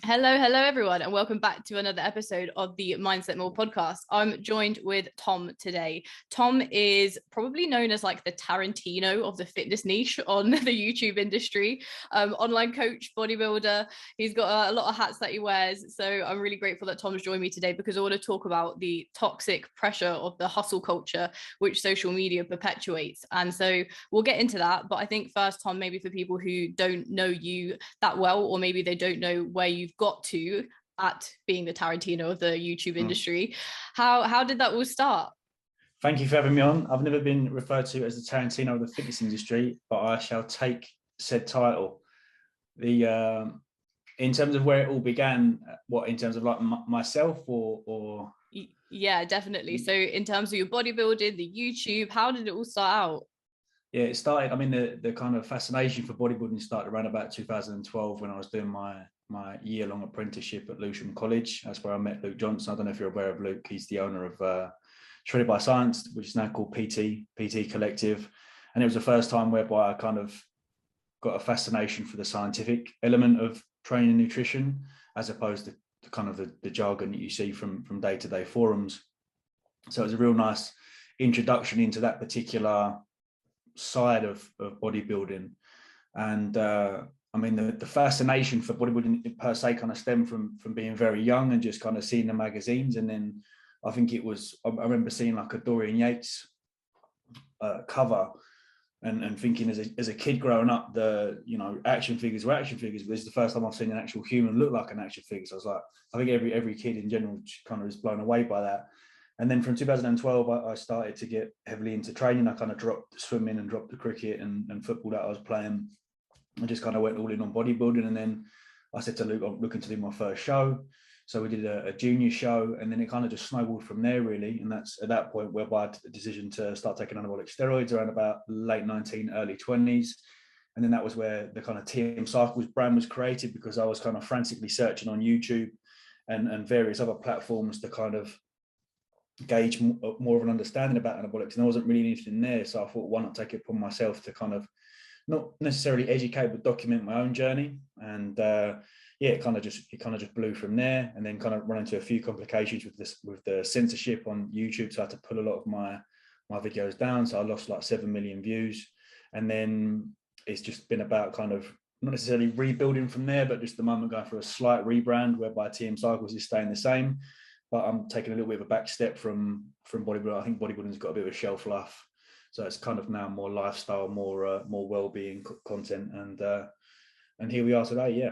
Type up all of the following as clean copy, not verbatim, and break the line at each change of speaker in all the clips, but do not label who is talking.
Hello, everyone, and welcome back to another episode of the Mindset More podcast. I'm joined with Tom today. Tom is probably known as like the Tarantino of the fitness niche on the YouTube industry. Online coach, bodybuilder. He's got a lot of hats that he wears. So I'm really grateful that Tom's joined me today because I want to talk about the toxic pressure of the hustle culture, which social media perpetuates. And so we'll get into that. But I think first, Tom, maybe for people who don't know you that well, or maybe they don't know where you've got to at being the Tarantino of the YouTube industry. How did that all start?
Thank you for having me on. I've never been referred to as the Tarantino of the fitness industry, but I shall take said title. In terms of where it all began, what in terms of like myself or
Yeah, definitely. So in terms of your bodybuilding, the YouTube, how did it all start out?
Yeah, it started. I mean, the kind of fascination for bodybuilding started around about 2012 when I was doing my year-long apprenticeship at Lewisham College. That's where I met Luke Johnson. I don't know if you're aware of Luke. He's the owner of Shredded by Science, which is now called PT Collective. And it was the first time whereby I kind of got a fascination for the scientific element of training and nutrition, as opposed to kind of the jargon that you see from day-to-day forums. So it was a real nice introduction into that particular side of bodybuilding. And I mean, the fascination for bodybuilding per se kind of stemmed from being very young and just kind of seeing the magazines. And then I think it was, I remember seeing like a Dorian Yates cover and thinking as a kid growing up, action figures were action figures, but this is the first time I've seen an actual human look like an action figure. So I was like, I think every kid in general kind of is blown away by that. And then from 2012, I started to get heavily into training. I kind of dropped the swimming and dropped the cricket and football that I was playing. I just kind of went all in on bodybuilding. And then I said to Luke, I'm looking to do my first show. So we did a junior show, and then it kind of just snowballed from there, really. And that's at that point whereby I had the decision to start taking anabolic steroids around about late 19, early 20s. And then that was where the kind of TM Cycles brand was created, because I was kind of frantically searching on YouTube and various other platforms to kind of gauge more of an understanding about anabolics, and there wasn't really anything there. So I thought, why not take it upon myself to kind of not necessarily educate but document my own journey. And it kind of just blew from there, and then kind of run into a few complications with the censorship on YouTube. So I had to pull a lot of my videos down. So I lost like 7 million views, and then it's just been about kind of not necessarily rebuilding from there, but just the moment going for a slight rebrand whereby TM Cycles is staying the same. But I'm taking a little bit of a back step from bodybuilding. I think bodybuilding's got a bit of a shelf life, so it's kind of now more lifestyle, more well-being content, and here we are today.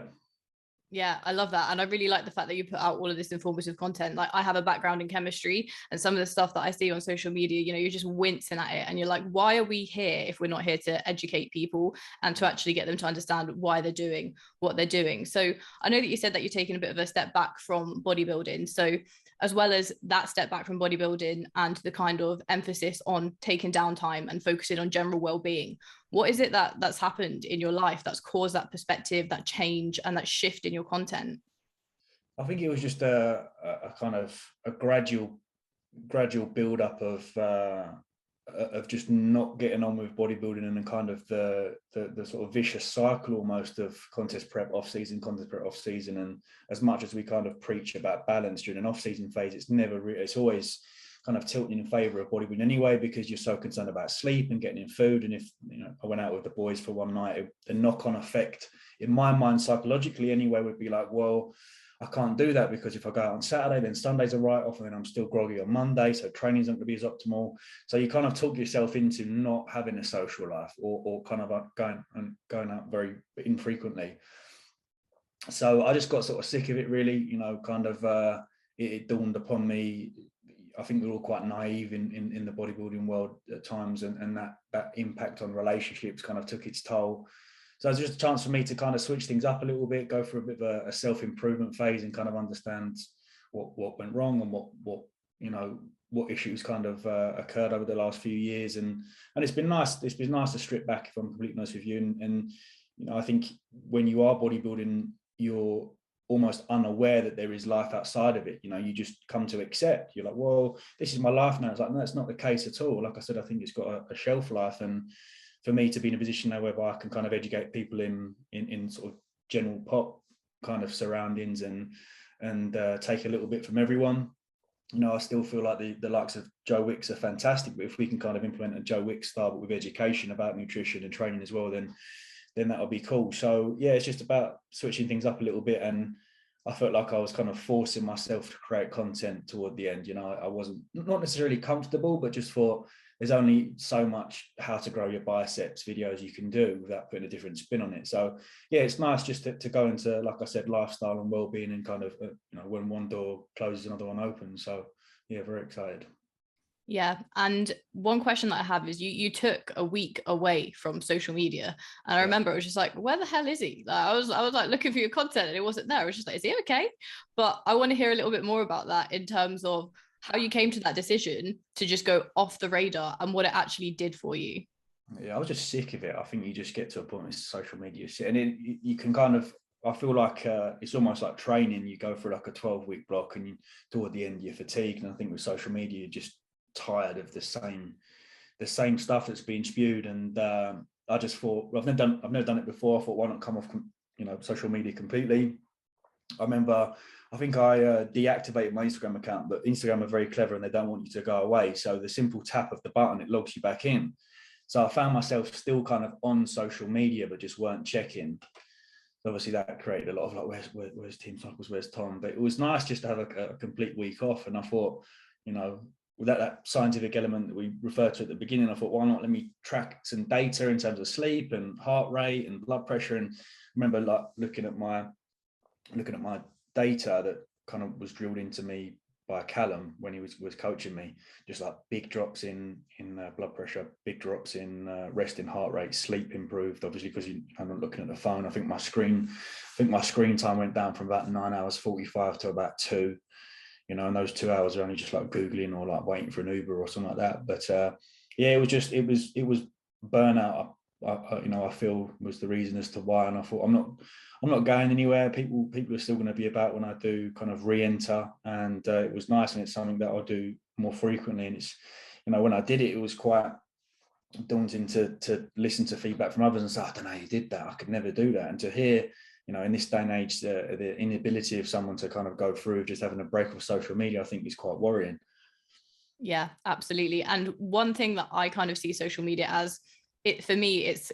Yeah, I love that. And I really like the fact that you put out all of this informative content. Like, I have a background in chemistry, and some of the stuff that I see on social media, you're just wincing at it. And you're like, why are we here if we're not here to educate people and to actually get them to understand why they're doing what they're doing? So I know that you said that you're taking a bit of a step back from bodybuilding. So as well as that step back from bodybuilding and the kind of emphasis on taking downtime and focusing on general well-being, what is it that's happened in your life that's caused that perspective, that change, and that shift in your content?
I think it was just a kind of a gradual build up of just not getting on with bodybuilding, and then kind of the sort of vicious cycle almost of contest prep off season. And as much as we kind of preach about balance during an off season phase, it's always kind of tilting in favor of bodybuilding anyway, because you're so concerned about sleep and getting in food. And if I went out with the boys for one night, the knock-on effect in my mind psychologically anyway would be like, well, I can't do that, because if I go out on Saturday, then Sunday's a write-off, and then I'm still groggy on Monday, so training's not going to be as optimal. So you kind of talk yourself into not having a social life, or kind of going out very infrequently. So I just got sort of sick of it, really. It dawned upon me. I think we're all quite naive in the bodybuilding world at times, and that impact on relationships kind of took its toll. So it's just a chance for me to kind of switch things up a little bit, go for a bit of a self-improvement phase, and kind of understand what went wrong and what issues kind of occurred over the last few years. And it's been nice. It's been nice to strip back, if I'm completely honest with you. And I think when you are bodybuilding, you're almost unaware that there is life outside of it. You just come to accept. You're like, well, this is my life now. It's like, no, that's not the case at all. Like I said, I think it's got a shelf life, and for me to be in a position now whereby I can kind of educate people in sort of general pop kind of surroundings and take a little bit from everyone. You know, I still feel like the likes of Joe Wicks are fantastic, but if we can kind of implement a Joe Wicks style, but with education about nutrition and training as well, then that'll be cool. So yeah, it's just about switching things up a little bit. And I felt like I was kind of forcing myself to create content toward the end. You know, I wasn't not necessarily comfortable, but just thought there's only so much how to grow your biceps videos you can do without putting a different spin on it. So yeah, it's nice just to go into, like I said, lifestyle and well-being, and kind of, you know, when one door closes, another one opens. So yeah, very excited.
Yeah. And one question that I have is you took a week away from social media. And I remember it was just like, where the hell is he? Like, I was like looking for your content and it wasn't there. I was just like, is he okay? But I want to hear a little bit more about that in terms of how you came to that decision to just go off the radar and what it actually did for you.
Yeah, I was just sick of it. I think you just get to a point with social media shit, and you can kind of, I feel like it's almost like training. You go through like a 12-week block, and toward the end you're fatigued. And I think with social media, you're just tired of the same stuff that's being spewed. And I just thought, well, I've never done it before. I thought, why not come off, you know, social media completely? I remember, I think I deactivated my Instagram account, but Instagram are very clever and they don't want you to go away. So the simple tap of the button, it logs you back in. So I found myself still kind of on social media, but just weren't checking. Obviously that created a lot of like, where's Team Cycles, where's Tom? But it was nice just to have a complete week off. And I thought, you know, with that scientific element that we referred to at the beginning, I thought, why not let me track some data in terms of sleep and heart rate and blood pressure. And I remember like looking at my data that kind of was drilled into me by Callum when he was coaching me, just like big drops in blood pressure, big drops in resting heart rate, sleep improved, obviously, because I'm not looking at the phone. I think my screen time went down from about 9 hours 45 to about 2. You know, and those 2 hours are only just like Googling or like waiting for an Uber or something like that. But yeah, it was burnout. I feel was the reason as to why. And I thought, I'm not going anywhere. People are still going to be about when I do kind of re-enter. And it was nice, and it's something that I'll do more frequently. And it's, you know, when I did it was quite daunting to listen to feedback from others and say, I don't know how you did that. I could never do that. And to hear, you know, in this day and age, the inability of someone to kind of go through just having a break of social media, I think is quite worrying.
Yeah, absolutely. And one thing that I kind of see social media as, for me, it's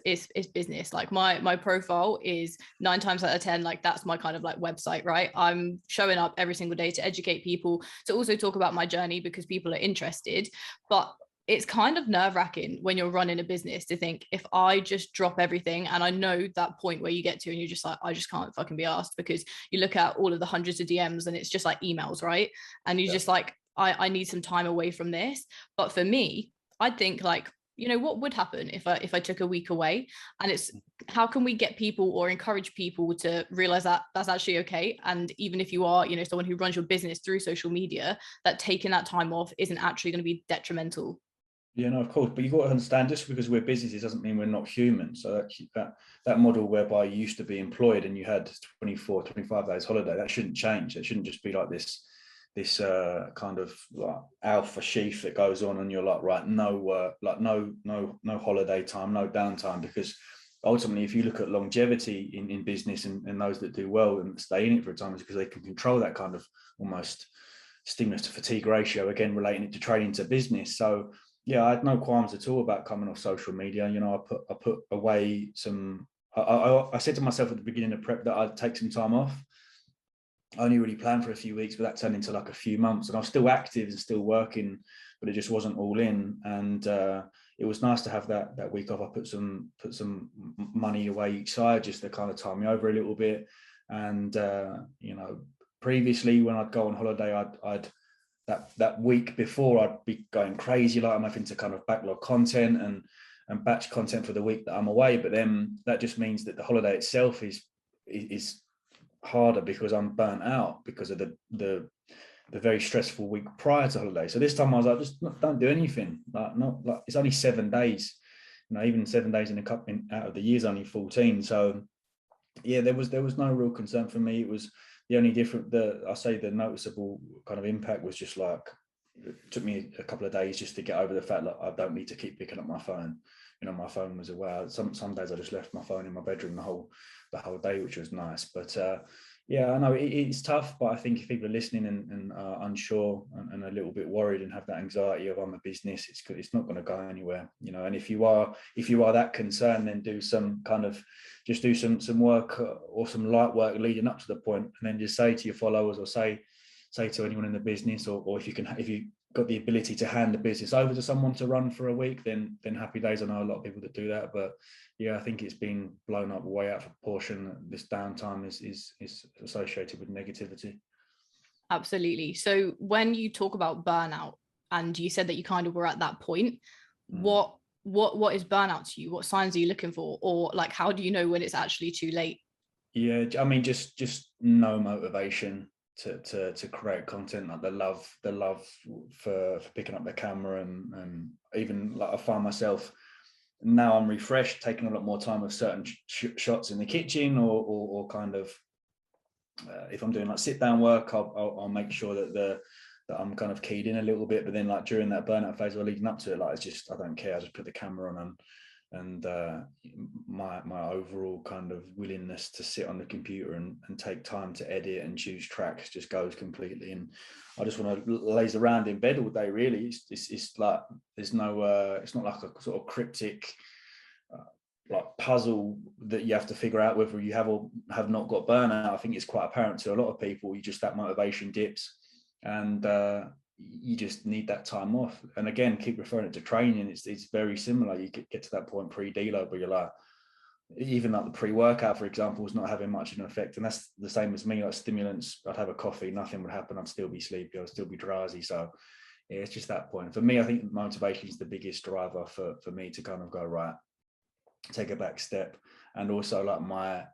business. Like my profile is 9 times out of 10, like that's my kind of like website, right? I'm showing up every single day to educate people, to also talk about my journey because people are interested. But it's kind of nerve-wracking when you're running a business to think, if I just drop everything, and I know that point where you get to and you're just like, I just can't fucking be asked, because you look at all of the hundreds of DMs and it's just like emails, right? And you're just like, I need some time away from this. But for me, I think like, you know, what would happen if I took a week away? And it's, how can we get people or encourage people to realize that that's actually okay? And even if you are, you know, someone who runs your business through social media, that taking that time off isn't actually going to be detrimental.
Yeah, no, of course. But you've got to understand, just because we're businesses doesn't mean we're not human. So that model whereby you used to be employed and you had 24, 25 days holiday, that shouldn't change. It shouldn't just be like this kind of like alpha sheaf that goes on and you're like, right, no work, like no holiday time, no downtime. Because ultimately, if you look at longevity in business and those that do well and stay in it for a time, is because they can control that kind of almost stimulus to fatigue ratio, again relating it to training to business. So yeah, I had no qualms at all about coming off social media. You know, I put away some, I said to myself at the beginning of prep that I'd take some time off. I only really planned for a few weeks, but that turned into like a few months, and I was still active and still working, but it just wasn't all in. And it was nice to have that week off. I put some money away each side just to kind of tie me over a little bit. And you know, previously when I'd go on holiday, I'd that week before I'd be going crazy, like I'm having to kind of backlog content and batch content for the week that I'm away. But then that just means that the holiday itself is harder because I'm burnt out because of the very stressful week prior to holiday. So this time I was like, just don't do anything. Like, not like, it's only 7 days. You know, even 7 days in a cup out of the year is only 14. So yeah, there was no real concern for me. It was the only the noticeable kind of impact was just like, it took me a couple of days just to get over the fact that I don't need to keep picking up my phone. You know, my phone was away. Some days I just left my phone in my bedroom the whole day, which was nice. But Yeah, I know it's tough, but I think if people are listening and are unsure and a little bit worried and have that anxiety of I'm a business, it's not going to go anywhere, you know. And if you are that concerned, then do some work or some light work leading up to the point, and then just say to your followers or say to anyone in the business, or if you got the ability to hand the business over to someone to run for a week, then happy days. I know a lot of people that do that, but yeah, I think it's been blown up way out of proportion. This downtime is associated with negativity.
Absolutely. So when you talk about burnout, and you said that you kind of were at that point, what is burnout to you? What signs are you looking for? Or like, how do you know when it's actually too late?
Yeah, I mean, just no motivation to create content, like the love for picking up the camera, and even like I find myself now I'm refreshed, taking a lot more time with certain shots in the kitchen, or kind of if I'm doing like sit down work, I'll make sure that I'm kind of keyed in a little bit. But then like during that burnout phase or leading up to it, like it's just I don't care. I just put the camera on, and my overall kind of willingness to sit on the computer and take time to edit and choose tracks just goes completely. And I just want to laze around in bed all day. Really, it's like there's no it's not like a sort of cryptic like puzzle that you have to figure out whether you have or have not got burnout. I think it's quite apparent to a lot of people. You just that motivation dips, and you just need that time off. And again, keep referring it to training. It's very similar. You get to that point pre-deload where you're like, even like the pre-workout, for example, is not having much of an effect. And that's the same as me. Like stimulants, I'd have a coffee, nothing would happen. I'd still be sleepy. I'd still be drowsy. So yeah, it's just that point. For me, I think motivation is the biggest driver for me to kind of go right, take a back step. And also like my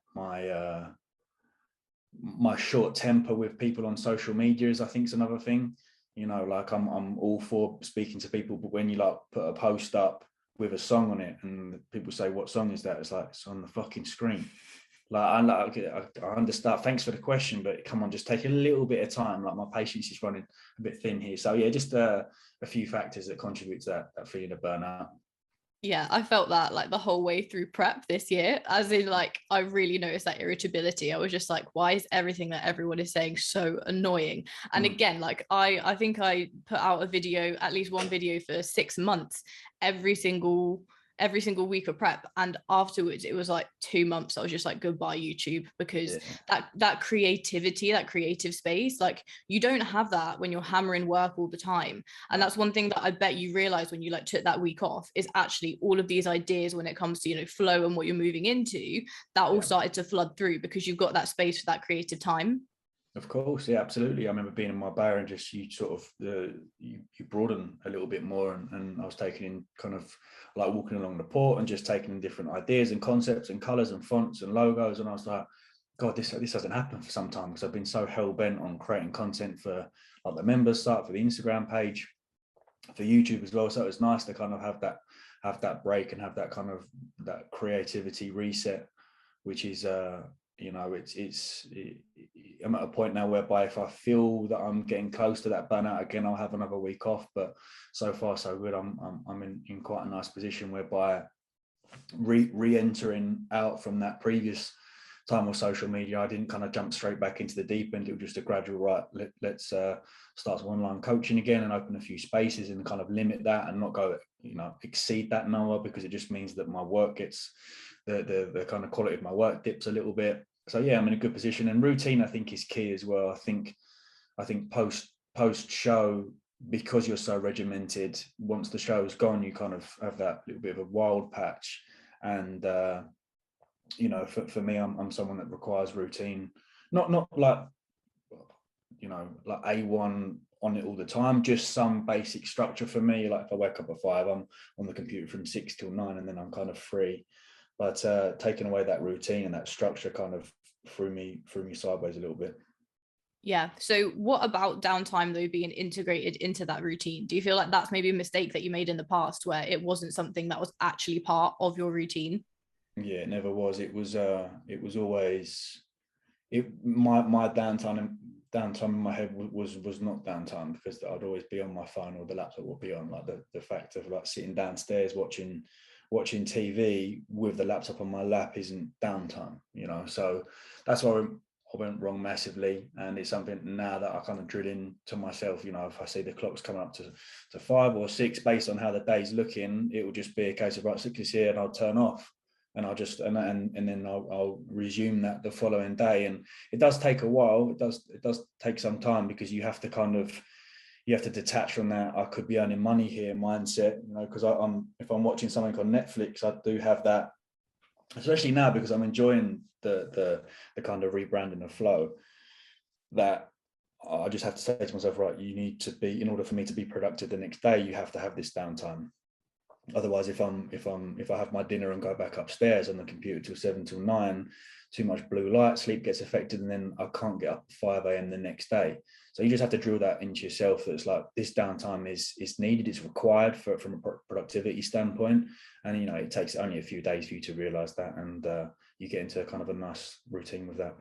short temper with people on social media is I think is another thing. You know, like I'm all for speaking to people, but when you like put a post up with a song on it and people say, what song is that? It's like, it's on the fucking screen. Like I understand, thanks for the question, but come on, just take a little bit of time. Like my patience is running a bit thin here. So yeah, just a few factors that contribute to that feeling of burnout.
Yeah, I felt that like the whole way through prep this year, as in like I really noticed that irritability. I was just like, why is everything that everyone is saying so annoying? And again, like I think I put out a video, at least one video for 6 months, every single week of prep, and afterwards it was like 2 months I was just like, goodbye YouTube, because that creativity, that creative space, like you don't have that when you're hammering work all the time. And that's one thing that I bet you realize when you like took that week off, is actually all of these ideas when it comes to, you know, flow and what you're moving into, that all started to flood through because you've got that space for that creative time.
Of course, yeah, absolutely. I remember being in my bar and just you sort of you broaden a little bit more, and I was taking in kind of like walking along the port and just taking in different ideas and concepts and colours and fonts and logos, and I was like, God, this hasn't happened for some time, because I've been so hell bent on creating content for like the members site, for the Instagram page, for YouTube as well. So it was nice to kind of have that break and have that kind of that creativity reset, which is you know, I'm at a point now whereby if I feel that I'm getting close to that burnout again, I'll have another week off. But so far so good. I'm in quite a nice position whereby re-entering out from that previous time with social media, I didn't kind of jump straight back into the deep end. It was just a gradual, right, let's start some online coaching again and open a few spaces and kind of limit that and not go, you know, exceed that number, because it just means that my work gets the kind of quality of my work dips a little bit. So yeah, I'm in a good position, and routine I think is key as well. I think post show, because you're so regimented, once the show's gone, you kind of have that little bit of a wild patch. And you know, for me, I'm someone that requires routine, not like, you know, like A1 on it all the time, just some basic structure for me. Like if I wake up at 5, I'm on the computer from 6 till 9, and then I'm kind of free. But taking away that routine and that structure kind of threw me sideways a little bit.
Yeah. So what about downtime though being integrated into that routine? Do you feel like that's maybe a mistake that you made in the past, where it wasn't something that was actually part of your routine?
Yeah, it never was. It was always my downtime in my head was not downtime, because I'd always be on my phone, or the laptop would be on. Like the fact of like sitting downstairs watching TV with the laptop on my lap isn't downtime, you know. So that's why I went wrong massively, and it's something now that I kind of drill in to myself. You know, if I see the clock's coming up to 5 or 6, based on how the day's looking, it will just be a case of, right, 6 is here, and I'll turn off, and I'll just and then I'll resume that the following day. And it does take a while. It does take some time, because you have to detach from that I could be earning money here mindset. You know, because if I'm watching something on Netflix, I do have that, especially now, because I'm enjoying the kind of rebranding of Flow, that I just have to say to myself, right, you need to be, in order for me to be productive the next day, you have to have this downtime. Otherwise, if I have my dinner and go back upstairs on the computer till 7 till 9, too much blue light, sleep gets affected, and then I can't get up at 5 a.m. the next day. So you just have to drill that into yourself, that it's like, this downtime is needed, it's required from a productivity standpoint. And, you know, it takes only a few days for you to realize that, and you get into kind of a nice routine with that.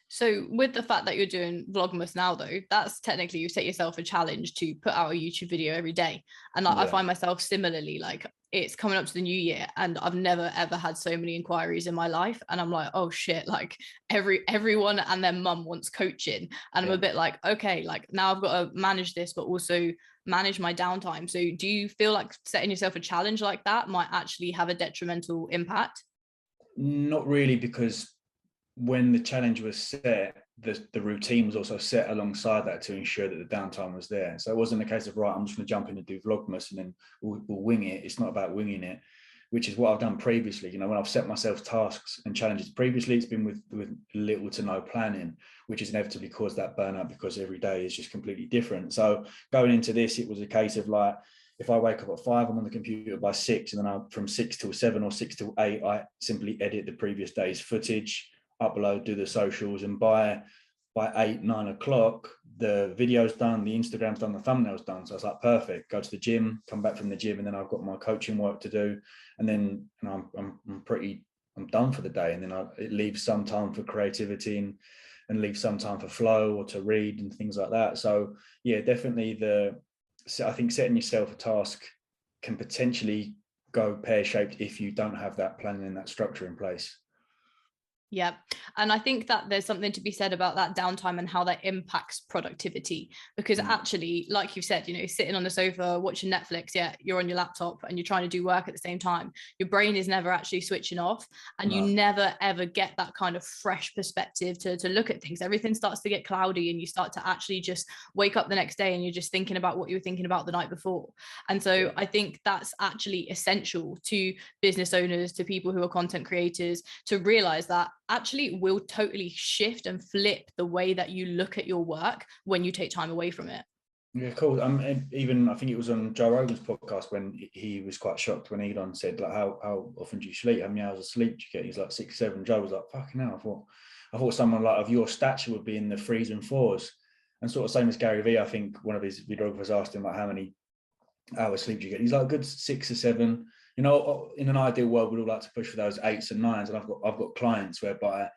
So with the fact that you're doing Vlogmas now, though, that's technically, you set yourself a challenge to put out a YouTube video every day. And I find myself similarly, like, it's coming up to the new year and I've never ever had so many inquiries in my life, and I'm like, oh shit, like everyone and their mum wants coaching, and I'm a bit like, okay, like now I've got to manage this but also manage my downtime. So do you feel like setting yourself a challenge like that might actually have a detrimental impact?
Not really, because when the challenge was set, the routine was also set alongside that to ensure that the downtime was there. So it wasn't a case of, right, I'm just going to jump in and do Vlogmas and then we'll wing it. It's not about winging it, which is what I've done previously. You know, when I've set myself tasks and challenges previously, it's been with little to no planning, which has inevitably caused that burnout, because every day is just completely different. So going into this, it was a case of, like, if I wake up at 5, I'm on the computer by 6, and then from 6 till 7 or 6 till 8, I simply edit the previous day's footage, upload, do the socials, and by 8, 9 o'clock, the video's done, the Instagram's done, the thumbnail's done. So I was like, perfect. Go to the gym, come back from the gym, and then I've got my coaching work to do, and then I'm done for the day. And then it leaves some time for creativity and leaves some time for flow or to read and things like that. So yeah, definitely I think setting yourself a task can potentially go pear-shaped if you don't have that planning and that structure in place.
Yeah. And I think that there's something to be said about that downtime and how that impacts productivity, because actually, like you said, you know, sitting on the sofa watching Netflix, you're on your laptop and you're trying to do work at the same time, your brain is never actually switching off, and you never ever get that kind of fresh perspective to look at things. Everything starts to get cloudy, and you start to actually just wake up the next day and you're just thinking about what you were thinking about the night before. And so I think that's actually essential to business owners, to people who are content creators, to realize that actually will totally shift and flip the way that you look at your work when you take time away from it.
Yeah, cool. Even I think it was on Joe Rogan's podcast when he was quite shocked when Elon said, like, how often do you sleep? How many hours of sleep do you get? He's like 6, 7. Joe was like, fucking hell. I thought someone like of your stature would be in the 3s and 4s. And sort of same as Gary Vee, I think one of his videographers asked him, like, how many hours sleep do you get? He's like, good 6 or 7. You know, in an ideal world, we'd all like to push for those 8s and 9s. And I've got clients whereby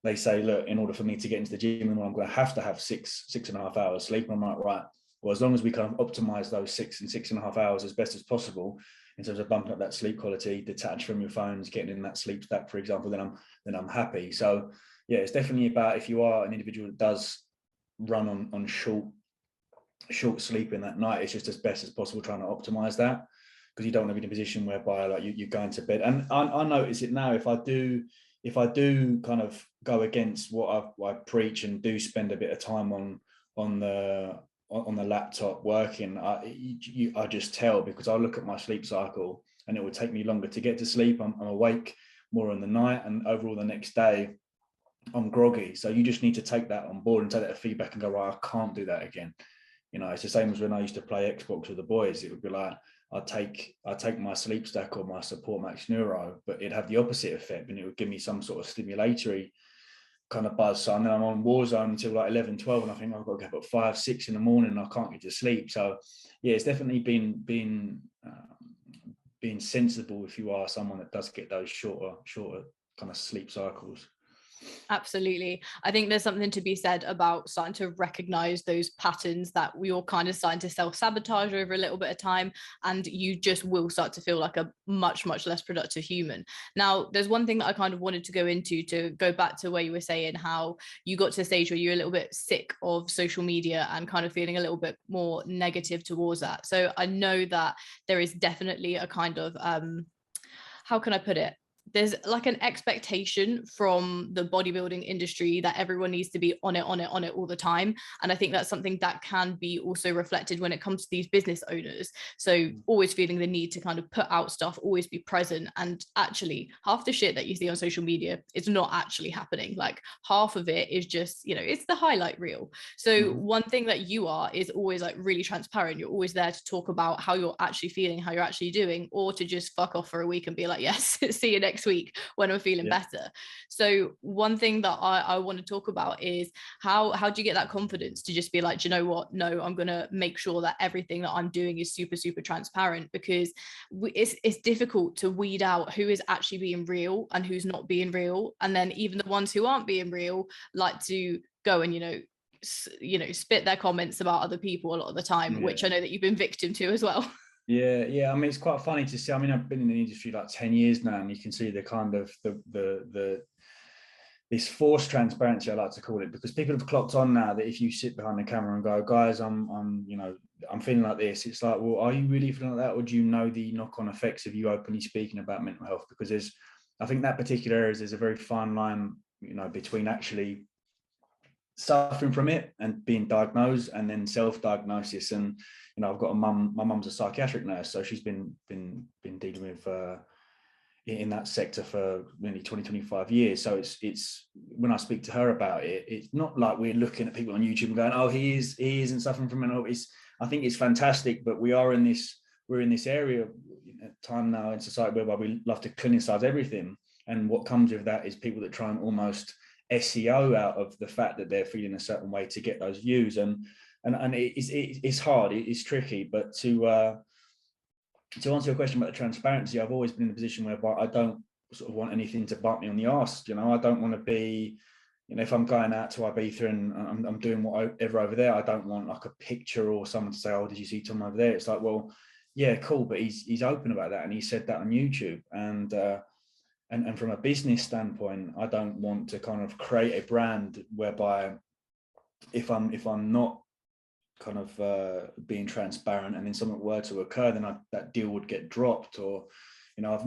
they say, look, in order for me to get into the gym, I'm going to have 6.5 hours sleep. And I'm like, right, well, as long as we can optimize those 6 and 6.5 hours as best as possible in terms of bumping up that sleep quality, detached from your phones, getting in that sleep stack, for example, then I'm happy. So yeah, it's definitely about, if you are an individual that does run on short sleeping that night, it's just as best as possible trying to optimize that, because you don't want to be in a position whereby, like, you're going to bed. And I notice it now, if I do kind of go against what I preach and do spend a bit of time on the laptop working, I just tell, because I look at my sleep cycle and it would take me longer to get to sleep. I'm awake more in the night, and overall the next day I'm groggy. So you just need to take that on board and take that as feedback and go, right, I can't do that again. You know, it's the same as when I used to play Xbox with the boys. It would be like, I'd take my sleep stack or my support max neuro, but it'd have the opposite effect, and it would give me some sort of stimulatory kind of buzz. So then I'm on Warzone until like 11, 12, and I think I've got to get up at 5, 6 in the morning and I can't get to sleep. So yeah, it's definitely being sensible if you are someone that does get those shorter kind of sleep cycles.
Absolutely. I think there's something to be said about starting to recognize those patterns that we all kind of starting to self-sabotage over a little bit of time, and you just will start to feel like a much, much less productive human. Now, there's one thing that I kind of wanted to go into, to go back to where you were saying how you got to a stage where you're a little bit sick of social media and kind of feeling a little bit more negative towards that. So I know that there is definitely a kind of how can I put it? There's like an expectation from the bodybuilding industry that everyone needs to be on it all the time. And I think that's something that can be also reflected when it comes to these business owners. So always feeling the need to kind of put out stuff, always be present. And actually, half the shit that you see on social media is not actually happening. Like half of it is just, it's the highlight reel. So one thing that you are is always like really transparent. You're always there to talk about how you're actually feeling, how you're actually doing, or to just fuck off for a week and be like, yes, see you next week when I'm feeling better. So one thing that I want to talk about is how do you get that confidence to just be like, do you know what? No, I'm going to make sure that everything that I'm doing is super, super transparent, because it's difficult to weed out who is actually being real and who's not being real. And then even the ones who aren't being real like to go and, spit their comments about other people a lot of the time, which I know that you've been victim to as well.
Yeah. I mean, it's quite funny to see. I mean, I've been in the industry like 10 years now, and you can see the kind of this forced transparency, I like to call it, because people have clocked on now that if you sit behind the camera and go, guys, I'm feeling like this, it's like, well, are you really feeling like that, or do you know the knock-on effects of you openly speaking about mental health? Because I think that particular area, there's a very fine line, between actually suffering from it and being diagnosed, and then self-diagnosis. And I've got a mum. My mum's a psychiatric nurse, so she's been dealing with in that sector for nearly 25 years. So it's when I speak to her about it, it's not like we're looking at people on YouTube and going, oh, he isn't suffering from mental health. I think it's fantastic, but we're in this area time now in society whereby we love to clinicize everything, and what comes with that is people that try and almost SEO out of the fact that they're feeling a certain way to get those views, and it's hard, it's tricky. But to answer your question about the transparency, I've always been in a position whereby I don't sort of want anything to bite me on the arse. I don't want to be, if I'm going out to Ibiza and I'm doing whatever over there, I don't want like a picture or someone to say, oh, did you see Tom over there? It's like, well, yeah, cool, but he's open about that, and he said that on YouTube. And from a business standpoint, I don't want to kind of create a brand whereby if I'm not kind of being transparent and then something were to occur, then that deal would get dropped. Or I've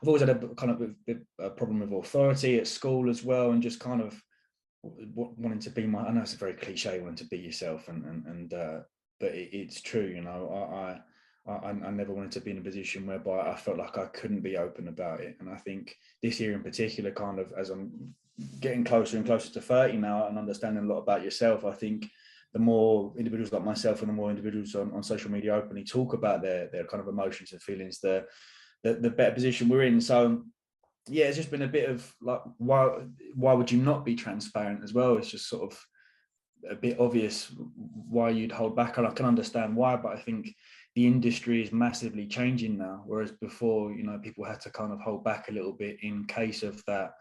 always had a problem with authority at school as well, and just kind of wanting to be I know it's a very cliche, wanting to be yourself, but it's true. I never wanted to be in a position whereby I felt like I couldn't be open about it. And I think this year in particular, kind of as I'm getting closer and closer to 30 now and understanding a lot about yourself, I think the more individuals like myself and the more individuals on social media openly talk about their kind of emotions and feelings, the better position we're in. So yeah, it's just been a bit of like, why would you not be transparent as well? It's just sort of a bit obvious why you'd hold back, and I can understand why, but I think the industry is massively changing now, whereas before, people had to kind of hold back a little bit in case of that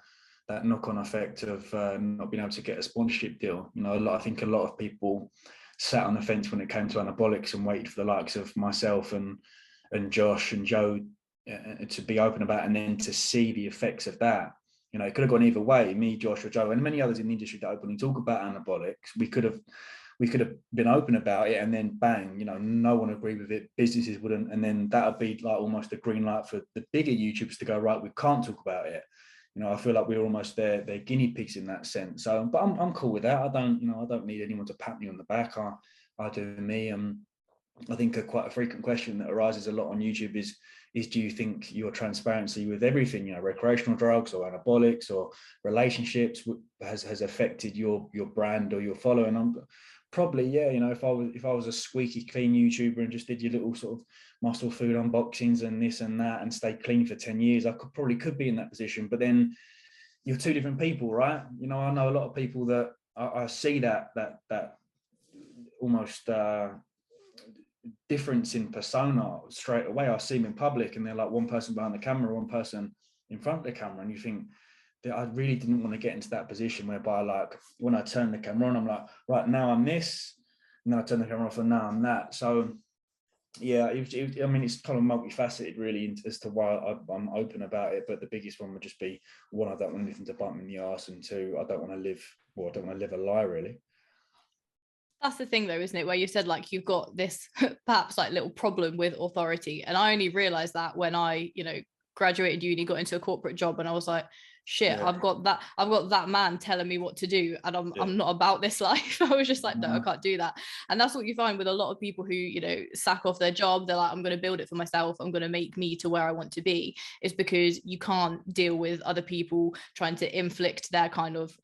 knock-on effect of not being able to get a sponsorship deal. I think a lot of people sat on the fence when it came to anabolics and waited for the likes of myself and Josh and Joe to be open about it, and then to see the effects of that. It could have gone either way. Me, Josh, or Joe, and many others in the industry that openly talk about anabolics, we could have been open about it, and then bang, no one agreed with it, businesses wouldn't, and then that would be like almost a green light for the bigger YouTubers to go, right, we can't talk about it. I feel like we're almost their guinea pigs in that sense. So, but I'm cool with that. I don't need anyone to pat me on the back. I do me. I think quite a frequent question that arises a lot on YouTube is do you think your transparency with everything, recreational drugs or anabolics or relationships has affected your brand or your following? I'm probably, yeah. If I was a squeaky clean YouTuber and just did your little sort of muscle food unboxings and this and that and stayed clean for 10 years, I could be in that position. But then you're two different people, right? I know a lot of people that I see that almost difference in persona straight away. I see them in public and they're like one person behind the camera, one person in front of the camera, and you think that I really didn't want to get into that position whereby, like, when I turn the camera on, I'm like, right, now I'm this, and then I turn the camera off and now I'm that. So yeah, I mean, it's kind of multifaceted really as to why I'm open about it. But the biggest one would just be, one, I don't want anything to bite me in the arse, and two, I don't want to live a lie, really.
That's the thing though, isn't it? Where you said like you've got this perhaps like little problem with authority. And I only realized that when I, graduated uni, got into a corporate job, and I was like, shit,
Yeah.
I've got that man telling me what to do, and I'm not about this life. I was just like, no, I can't do that. And that's what you find with a lot of people who, sack off their job. They're like, I'm going to build it for myself. I'm going to make me to where I want to be. Is because you can't deal with other people trying to inflict their kind of,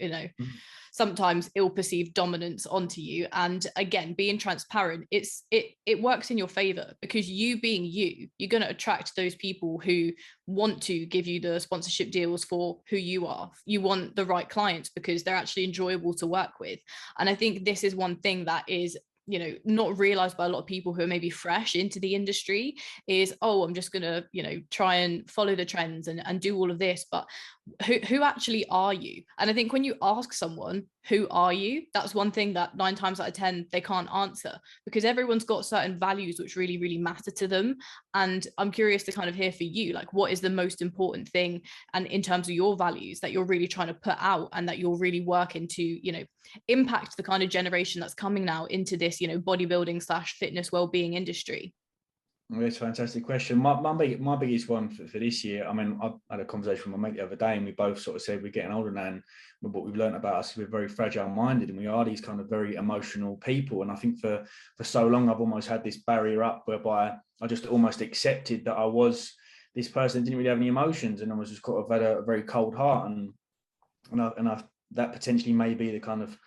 sometimes ill-perceived dominance onto you. And again, being transparent, it works in your favor, because you being you're going to attract those people who want to give you the sponsorship deals for who you are. You want the right clients because they're actually enjoyable to work with. And I think this is one thing that is not realized by a lot of people who are maybe fresh into the industry, is, oh, I'm just gonna try and follow the trends and do all of this. But who actually are you? And I think when you ask someone, who are you, that's one thing that 9 times out of 10 they can't answer, because everyone's got certain values which really, really matter to them. And I'm curious to kind of hear for you, like, what is the most important thing, and in terms of your values, that you're really trying to put out, and that you're really working to impact the kind of generation that's coming now into this bodybuilding / fitness well-being industry?
Well, that's a fantastic question. My biggest one for this year, I mean, I had a conversation with my mate the other day, and we both sort of said we're getting older now, and what we've learned about us is we're very fragile-minded, and we are these kind of very emotional people. And I think for so long, I've almost had this barrier up whereby I just almost accepted that I was this person that didn't really have any emotions, and I was just kind of had a very cold heart. And that potentially may be the kind of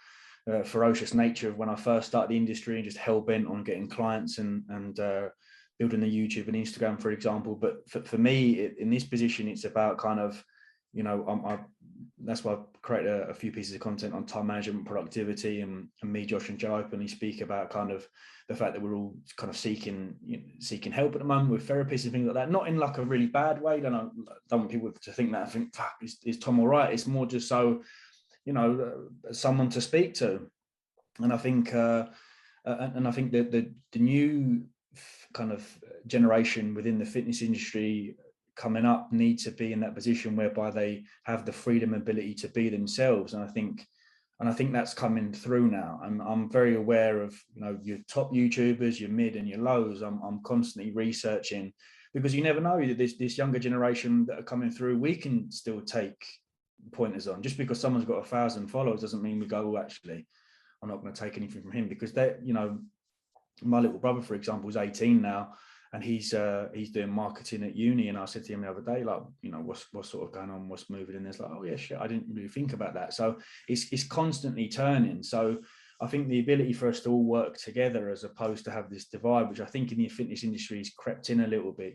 ferocious nature of when I first started the industry, and just hell-bent on getting clients and building the YouTube and Instagram, for example. But for me, in this position, it's about kind of, that's why I've created a few pieces of content on time management, productivity, and me, Josh, and Joe openly speak about kind of the fact that we're all kind of seeking help at the moment with therapists and things like that. Not in like a really bad way. I don't want people to think that. I think, fuck, is Tom all right? It's more just so, someone to speak to. And I think, that the new kind of generation within the fitness industry coming up need to be in that position whereby they have the freedom and ability to be themselves. And I think that's coming through now. I'm very aware of your top YouTubers, your mid and your lows. I'm constantly researching, because you never know that this younger generation that are coming through, we can still take pointers on. Just because someone's got 1,000 followers doesn't mean we go, oh, actually, I'm not going to take anything from him, because they, my little brother, for example, is 18 now, and he's doing marketing at uni. And I said to him the other day, like, what's sort of going on, what's moving in this? Like, oh yeah, shit, I didn't really think about that. So it's constantly turning. So I think the ability for us to all work together, as opposed to have this divide, which I think in the fitness industry has crept in a little bit.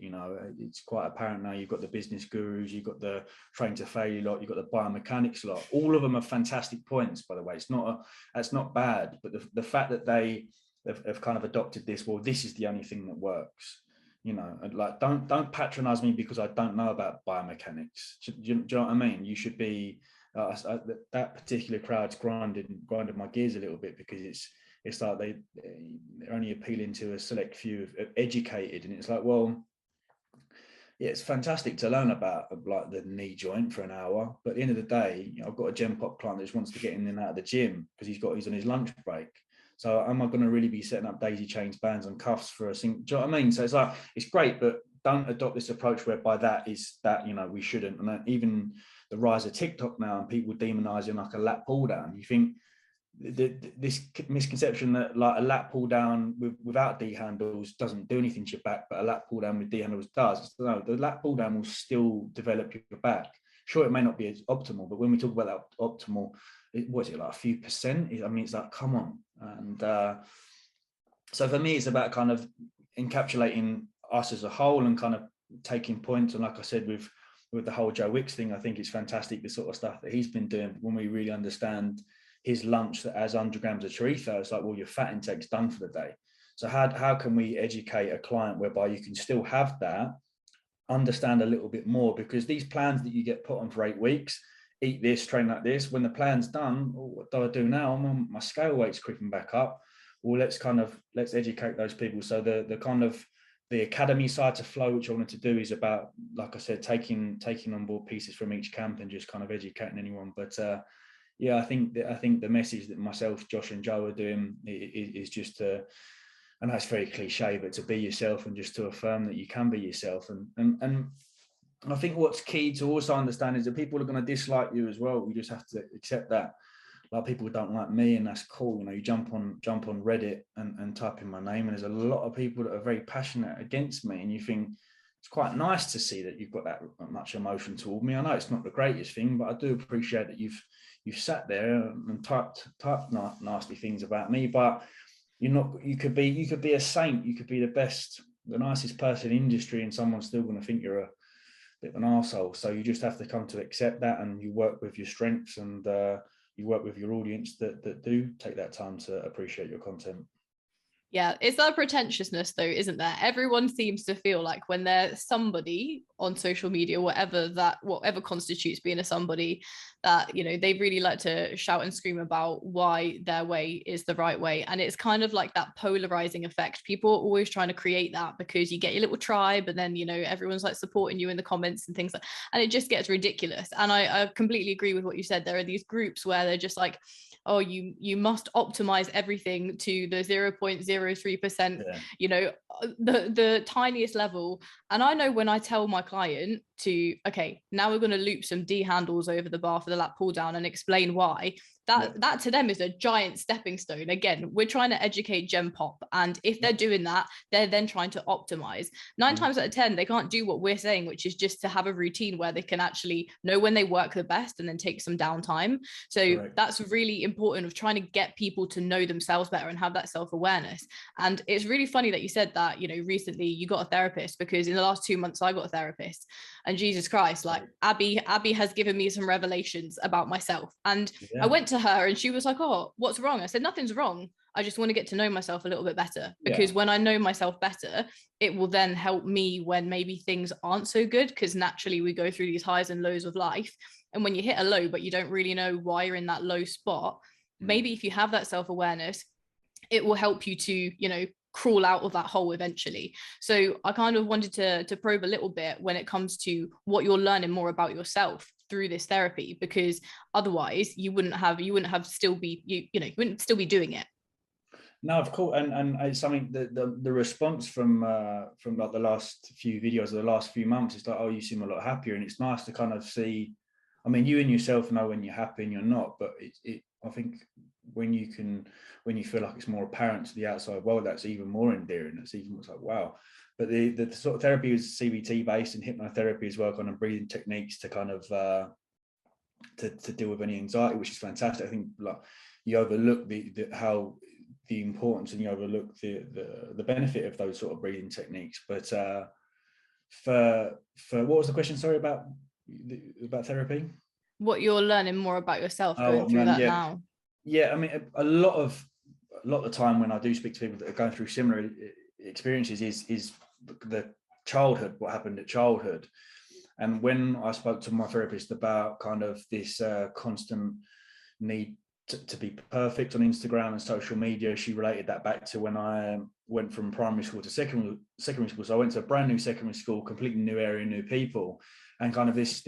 It's quite apparent now. You've got the business gurus, you've got the train to failure lot, you've got the biomechanics lot. All of them are fantastic points, by the way. That's not bad, but the fact that they have kind of adopted this, well, this is the only thing that works. Like, don't patronize me because I don't know about biomechanics. Do you know what I mean? You should be that particular crowd's grinded my gears a little bit, because it's like they're only appealing to a select few of educated, and it's like, well, yeah, it's fantastic to learn about like the knee joint for an hour, but at the end of the day, I've got a Gen Pop client that just wants to get in and out of the gym because he's on his lunch break. So am I going to really be setting up daisy chains, bands and cuffs for a single? Do you know what I mean? So it's like, it's great, but don't adopt this approach whereby we shouldn't. And even the rise of TikTok now, and people demonizing like a lat pull down. You think this misconception that like a lat pull down without D handles doesn't do anything to your back, but a lat pull down with D handles does. No, the lat pull down will still develop your back. Sure, it may not be as optimal, but when we talk about that optimal, what is it, like a few percent? I mean, it's like, come on. And so for me, it's about kind of encapsulating us as a whole and kind of taking points. And like I said, with the whole Joe Wicks thing, I think it's fantastic, the sort of stuff that he's been doing. When we really understand his lunch that has 100 grams of chorizo, it's like, well, your fat intake's done for the day. So how can we educate a client whereby you can still have that, understand a little bit more, because these plans that you get put on for 8 weeks, eat this, train like this, when the plan's done, what do I do now? My scale weight's creeping back up. Well, let's educate those people. So the academy side to Flow, which I wanted to do, is about, like I said, taking on board pieces from each camp and just kind of educating anyone. But yeah, I think the message that myself, Josh, and Joe are doing is just to, and that's very cliche, but to be yourself and just to affirm that you can be yourself. And I think what's key to also understand is that people are going to dislike you as well. You just have to accept that. Like, people don't like me, and that's cool. You know, you jump on Reddit and type in my name, and there's a lot of people that are very passionate against me, and you think it's quite nice to see that you've got that much emotion toward me. I know it's not the greatest thing, but I do appreciate that you've sat there and typed nasty things about me. But you could be a saint, you could be the nicest person in the industry, and someone's still going to think you're a bit of an arsehole. So you just have to come to accept that, and you work with your strengths, and you work with your audience that do take that time to appreciate your content.
Yeah, it's that pretentiousness though, isn't there? Everyone seems to feel like when they're somebody on social media, whatever constitutes being a somebody, that, you know, they really like to shout and scream about why their way is the right way. And it's kind of like that polarizing effect. People are always trying to create that, because you get your little tribe, and then, you know, everyone's like supporting you in the comments and things like, and it just gets ridiculous. And I completely agree with what you said. There are these groups where they're just like, oh, you must optimize everything to the 0.03%,
Yeah.
you know, the tiniest level. And I know when I tell my client to, okay, now we're going to loop some D handles over the bar for the lat pull down and explain why, that to them is a giant stepping stone. Again, we're trying to educate Gen Pop, and if they're doing that, they're then trying to optimize. 9 times out of 10, they can't do what we're saying, which is just to have a routine where they can actually know when they work the best and then take some downtime. So
Correct.
that's really important, of trying to get people to know themselves better and have that self-awareness. And it's really funny that you said that, you know, recently you got a therapist, because in the last 2 months I got a therapist, and Jesus Christ, like Abby has given me some revelations about myself. And I went to her and she was like, oh, what's wrong? I said, nothing's wrong. I just want to get to know myself a little bit better, because when I know myself better, it will then help me when maybe things aren't so good, because naturally we go through these highs and lows of life. And when you hit a low, but you don't really know why you're in that low spot, maybe if you have that self-awareness, it will help you to, you know, crawl out of that hole eventually. So I kind of wanted to probe a little bit when it comes to what you're learning more about yourself through this therapy, because otherwise you wouldn't still be doing it.
No, of course, and it's something that the response from like the last few videos of the last few months is like, oh, you seem a lot happier, and it's nice to kind of see. I mean, you and yourself know when you're happy and you're not, but I think when you feel like it's more apparent to the outside world, that's even more endearing. It's even like, wow. But the sort of therapy is CBT based, and hypnotherapy as well, kind of breathing techniques to kind of to deal with any anxiety, which is fantastic. I think like you overlook the importance, and you overlook the benefit of those sort of breathing techniques. But for what was the question? Sorry, about therapy.
What you're learning more about yourself going through that now.
Yeah, I mean, a lot of the time when I do speak to people that are going through similar experiences is the childhood, what happened at childhood. And when I spoke to my therapist about kind of this constant need to be perfect on Instagram and social media, she related that back to when I went from primary school to secondary school. So I went to a brand new secondary school, completely new area, new people, and kind of this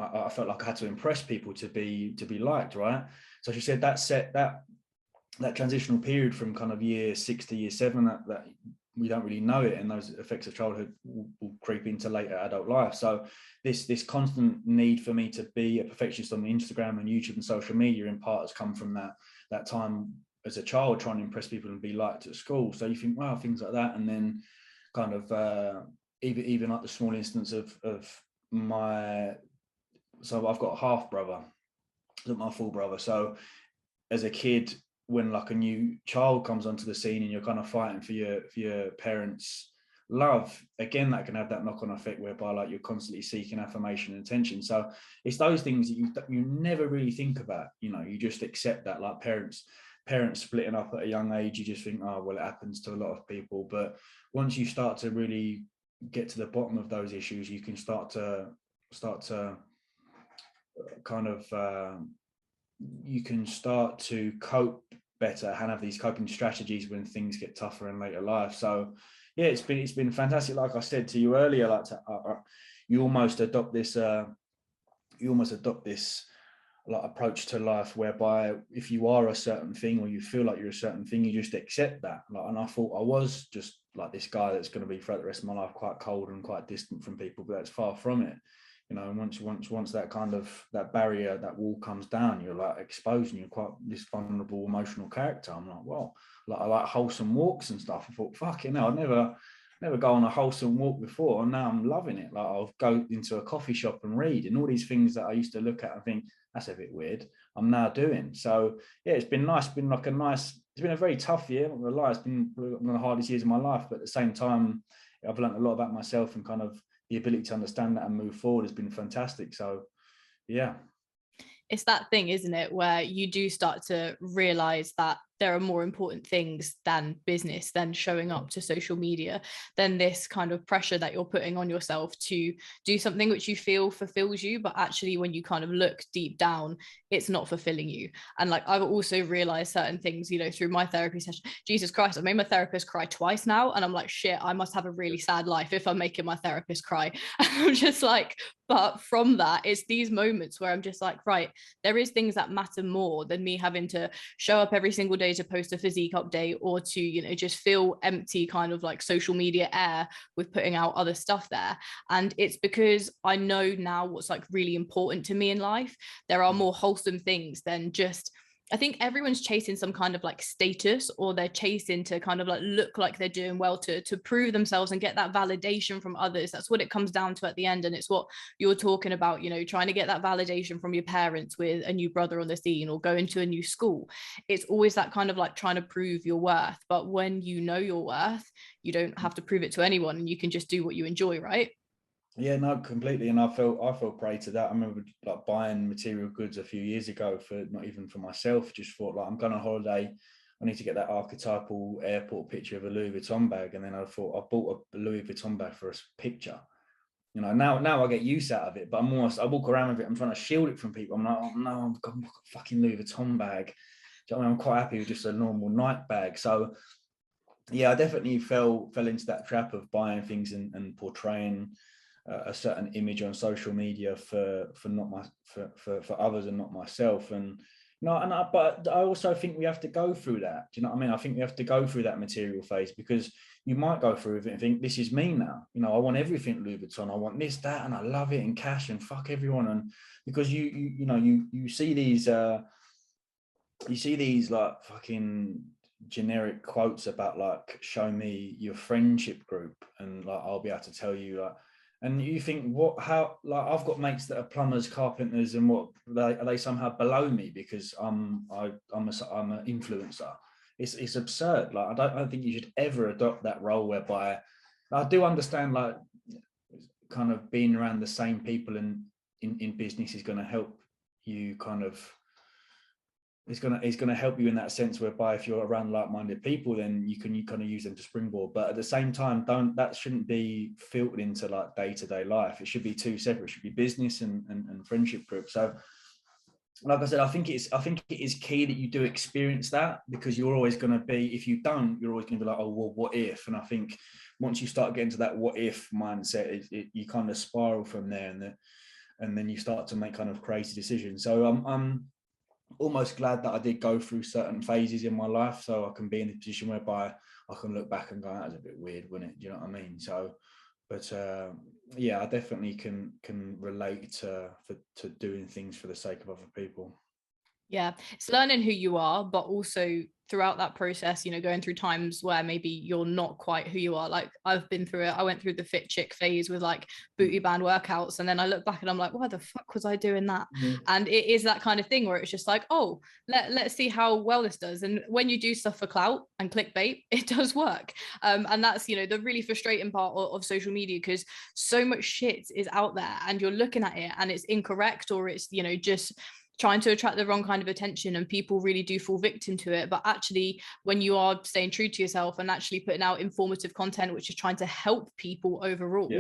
I felt like I had to impress people to be liked, right? So she said that transitional period from kind of year 6 to year 7, that we don't really know it, and those effects of childhood will creep into later adult life. So this constant need for me to be a perfectionist on Instagram and YouTube and social media, in part, has come from that time as a child trying to impress people and be liked at school. So you think, wow, things like that. And then kind of even like the small instance of my, so I've got a half brother, not my full brother. So as a kid, when like a new child comes onto the scene and you're kind of fighting for your parents' love, again, that can have that knock-on effect whereby like you're constantly seeking affirmation and attention. So it's those things that you never really think about, you know, you just accept that, like parents splitting up at a young age, you just think, oh, well, it happens to a lot of people. But once you start to really get to the bottom of those issues, you can start to kind of you can start to cope better and have these coping strategies when things get tougher in later life. So yeah, it's been fantastic. Like I said to you earlier, like you almost adopt this like approach to life whereby if you are a certain thing or you feel like you're a certain thing, you just accept that. Like, and I thought I was just like this guy that's going to be throughout the rest of my life quite cold and quite distant from people, but that's far from it. You know, once that kind of that barrier, that wall comes down, you're like exposed and you're quite this vulnerable emotional character. I'm like, well, like I like wholesome walks and stuff. I thought, fuck it, no, I'd never go on a wholesome walk before, and now I'm loving it. Like I'll go into a coffee shop and read, and all these things that I used to look at and think that's a bit weird, I'm now doing. So yeah, it's been nice. It's been a very tough year. I'm not gonna lie, it's been one of the hardest years of my life, but at the same time, I've learned a lot about myself, and kind of the ability to understand that and move forward has been fantastic. So yeah.
It's that thing, isn't it, where you do start to realize that there are more important things than business, than showing up to social media, than this kind of pressure that you're putting on yourself to do something which you feel fulfills you, but actually when you kind of look deep down, it's not fulfilling you. And like I've also realized certain things, you know, through my therapy session. Jesus Christ, I made my therapist cry twice now, and I'm like, shit, I must have a really sad life if I'm making my therapist cry. I'm just like, but from that, it's these moments where I'm just like, right, there is things that matter more than me having to show up every single day to post a physique update, or to, you know, just feel empty kind of like social media air with putting out other stuff there. And it's because I know now what's like really important to me in life. There are more wholesome things than just, I think everyone's chasing some kind of like status, or they're chasing to kind of like look like they're doing well to prove themselves and get that validation from others. That's what it comes down to at the end. And it's what you're talking about, you know, trying to get that validation from your parents with a new brother on the scene or going to a new school. It's always that kind of like trying to prove your worth. But when you know your worth, you don't have to prove it to anyone, and you can just do what you enjoy, right?
Yeah, no, completely. And I fell prey to that. I remember like buying material goods a few years ago, for not even for myself, just thought like, I'm going on holiday, I need to get that archetypal airport picture of a Louis Vuitton bag. And then I thought I bought a Louis Vuitton bag for a picture. You know, now I get use out of it, but I walk around with it. I'm trying to shield it from people. I'm like, oh no, I've got a fucking Louis Vuitton bag. Do you know what I mean? I'm quite happy with just a normal night bag. So yeah, I definitely fell into that trap of buying things and portraying a certain image on social media for others and not myself. And but I also think we have to go through that. Do you know what I mean? I think we have to go through that material phase, because you might go through it and think, this is me now. You know, I want everything Louis Vuitton. I want this, that, and I love it, and cash, and fuck everyone. And because you see these like fucking generic quotes about like, show me your friendship group and like I'll be able to tell you, like, and you think, how, like, I've got mates that are plumbers, carpenters, and are they somehow below me because I'm an influencer? It's absurd. Like, I don't think you should ever adopt that role, whereby I do understand like kind of being around the same people in business is going to help you kind of, it's going to help you in that sense, whereby if you're around like-minded people, then you kind of use them to springboard. But at the same time, that shouldn't be filtered into like day-to-day life. It should be two separate. It should be business and friendship groups. So like I said, I think it is key that you do experience that, because you're always going to be, if you don't, you're always going to be like, oh well, what if? And I think once you start getting to that what if mindset, you kind of spiral from there, and then you start to make kind of crazy decisions. So I'm almost glad that I did go through certain phases in my life, so I can be in a position whereby I can look back and go, that was a bit weird, wasn't it? Do you know what I mean? So, but yeah, I definitely can relate to doing things for the sake of other people.
Yeah, it's learning who you are, but also throughout that process, you know, going through times where maybe you're not quite who you are. Like I've been through it. I went through the fit chick phase with like booty band workouts, and then I look back and I'm like, why the fuck was I doing that? And it is that kind of thing where it's just like, oh, let's see how well this does. And when you do stuff for clout and clickbait, it does work. And that's, you know, the really frustrating part of social media, because so much shit is out there and you're looking at it and it's incorrect, or it's, you know, just trying to attract the wrong kind of attention, and people really do fall victim to it. But actually, when you are staying true to yourself and actually putting out informative content which is trying to help people overall,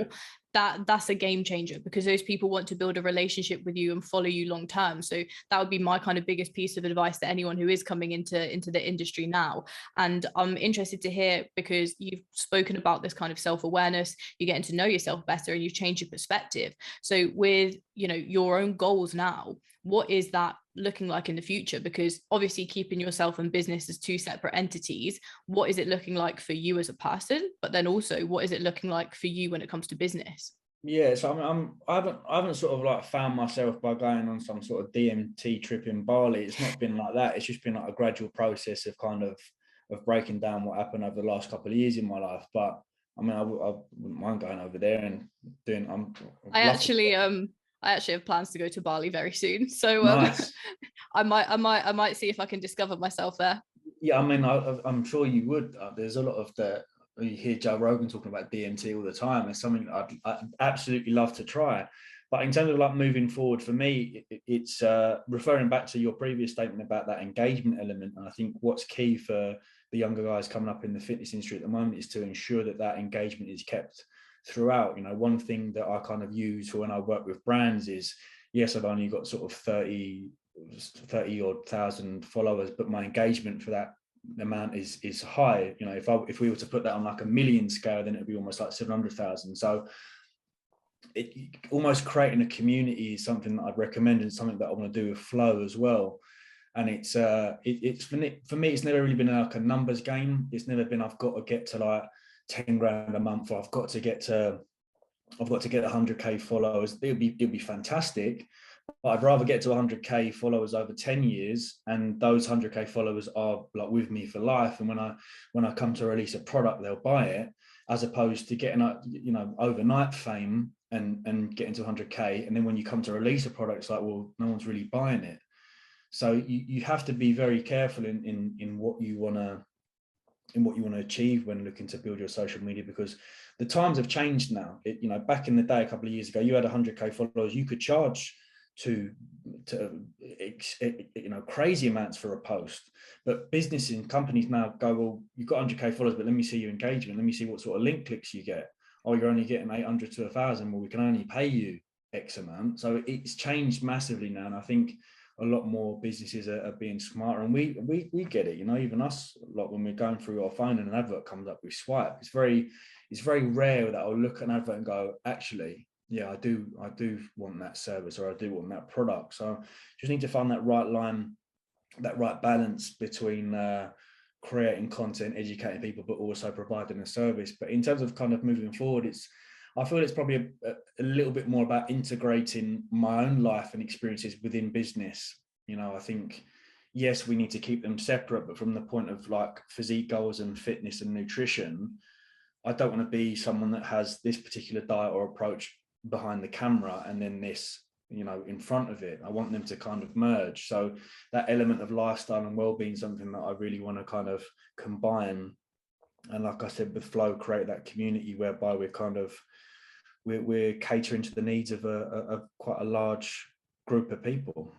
that's a game changer, because those people want to build a relationship with you and follow you long term. So that would be my kind of biggest piece of advice to anyone who is coming into the industry now. And I'm interested to hear, because you've spoken about this kind of self-awareness, you're getting to know yourself better, and you've changed your perspective. So with, you know, your own goals now, what is that looking like in the future? Because obviously keeping yourself and business as two separate entities, what is it looking like for you as a person, but then also what is it looking like for you when it comes to business?
Yeah, so I haven't sort of like found myself by going on some sort of DMT trip in Bali. It's not been like that. It's just been like a gradual process of kind of breaking down what happened over the last couple of years in my life. But I mean, I wouldn't mind going over there and doing.
I actually have plans to go to Bali very soon, so
nice.
I might see if I can discover myself there.
Yeah, I mean, I'm sure you would. There's a lot of you hear Joe Rogan talking about DMT all the time. It's something I'd absolutely love to try. But in terms of like moving forward, for me, it's referring back to your previous statement about that engagement element. And I think what's key for the younger guys coming up in the fitness industry at the moment is to ensure that engagement is kept throughout. You know, one thing that I kind of use for when I work with brands is, yes, I've only got sort of 30 odd thousand followers, but my engagement for that amount is high. You know, if we were to put that on like a million scale, then it'd be almost like 700,000. So almost creating a community is something that I'd recommend, and something that I want to do with flow as well. And it's for me, it's never really been like a numbers game. It's never been I've got to get to like 10 grand a month, or I've got to get 100k followers. It'd be fantastic. But I'd rather get to 100k followers over 10 years, and those 100k followers are like with me for life. And when I come to release a product, they'll buy it, as opposed to getting overnight fame and getting to 100k, and then when you come to release a product, it's like, well, no one's really buying it. So you have to be very careful in what you want to achieve when looking to build your social media, because the times have changed now. Back in the day, a couple of years ago, you had 100k followers, you could charge to crazy amounts for a post. But businesses and companies now go, well, you've got 100k followers, but let me see your engagement, let me see what sort of link clicks you get. Oh, you're only getting 800 to 1,000, well, we can only pay you X amount. So it's changed massively now, and I think a lot more businesses are being smarter, and we get it. Even us, like when we're going through our phone and an advert comes up, we swipe. It's very rare that I'll look at an advert and go, actually, yeah, I do want that service, or I do want that product. So just need to find that right line, that right balance between creating content, educating people, but also providing a service. But in terms of kind of moving forward, I feel it's probably a little bit more about integrating my own life and experiences within business. I think, yes, we need to keep them separate, but from the point of like physique goals and fitness and nutrition, I don't want to be someone that has this particular diet or approach behind the camera and then this, in front of it. I want them to kind of merge. So that element of lifestyle and well-being is something that I really want to kind of combine. And like I said, with flow, create that community whereby we're catering to the needs of a quite a large group of people.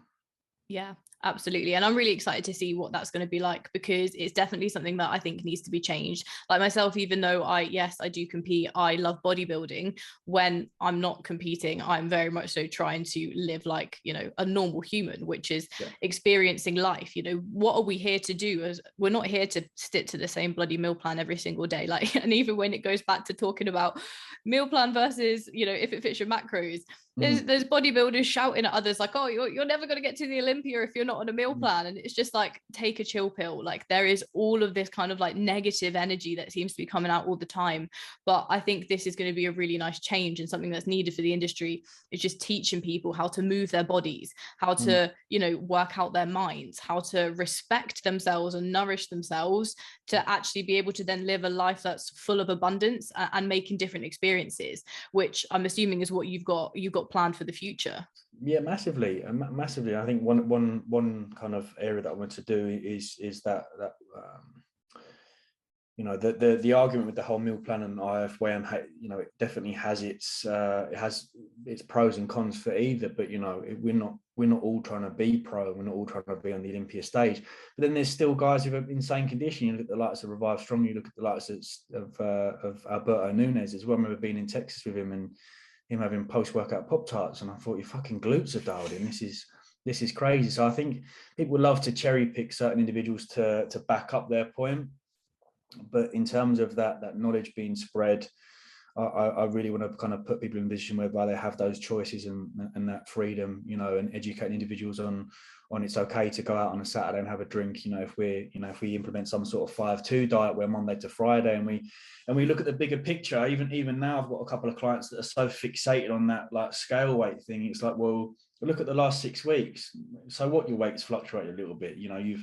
Yeah, absolutely. And I'm really excited to see what that's going to be like, because it's definitely something that I think needs to be changed. Like myself, even though I do compete, I love bodybuilding. When I'm not competing, I'm very much so trying to live like, a normal human, which is experiencing life. What are we here to do? As we're not here to stick to the same bloody meal plan every single day. Like, and even when it goes back to talking about meal plan versus, if it fits your macros, there's bodybuilders shouting at others like, oh, you're never going to get to the Olympia if you're not on a meal plan. And it's just like, take a chill pill. Like, there is all of this kind of like negative energy that seems to be coming out all the time. But I think this is going to be a really nice change, and something that's needed for the industry is just teaching people how to move their bodies, how to, work out their minds, how to respect themselves and nourish themselves to actually be able to then live a life that's full of abundance and making different experiences, which I'm assuming is what you've got planned for the future.
Yeah, massively. I think one kind of area that I want to do is that you know, the argument with the whole meal plan and IFWM, you know, it definitely has its pros and cons for either. But, you know, we're not all trying to be pro. We're not all trying to be on the Olympia stage. But then there's still guys who have insane condition. You look at the likes of Revive Strong. You look at the likes of Alberto Nunez as well. I remember being in Texas with him and him having post-workout Pop-Tarts, and I thought, your fucking glutes are dialed in. This is crazy. So I think people love to cherry pick certain individuals to back up their point. But in terms of that knowledge being spread, I really want to kind of put people in a position whereby they have those choices and that freedom, you know, and educate individuals on it's okay to go out on a Saturday and have a drink. You know, if we implement some sort of 5-2 diet where Monday to Friday, and we look at the bigger picture. Even now, I've got a couple of clients that are so fixated on that like scale weight thing. It's like, well, look at the last 6 weeks. So what, your weight's fluctuated a little bit. You know,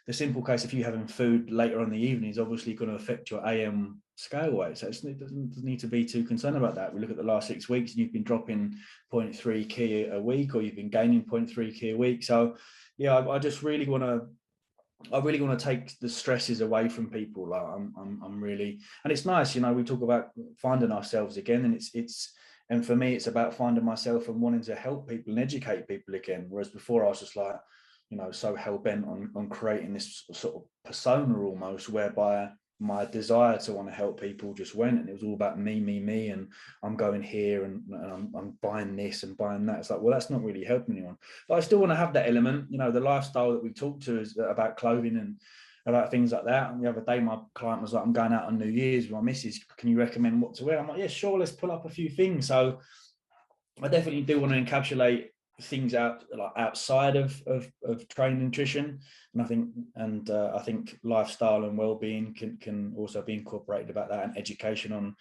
the simple case, if you're having food later on in the evening, is obviously going to affect your AM scale weight. So it doesn't need to be too concerned about that. We look at the last 6 weeks and you've been dropping 0.3 key a week, or you've been gaining 0.3 key a week. So yeah, I just really want to take the stresses away from people. Like I'm really, and it's nice, you know, we talk about finding ourselves again, and and for me, it's about finding myself and wanting to help people and educate people again. Whereas before I was just like, you know, so hell-bent on creating this sort of persona almost, whereby my desire to want to help people just went, and it was all about me, and I'm going here and I'm buying this and buying that. It's like, well, that's not really helping anyone. But I still want to have that element, you know, the lifestyle that we talked to is about clothing and about things like that. And the other day, my client was like, I'm going out on New Year's with my missus. Can you recommend what to wear? I'm like, yeah, sure, let's pull up a few things. So I definitely do want to encapsulate things outside of training nutrition, and I think lifestyle and well-being can also be incorporated about that, and education on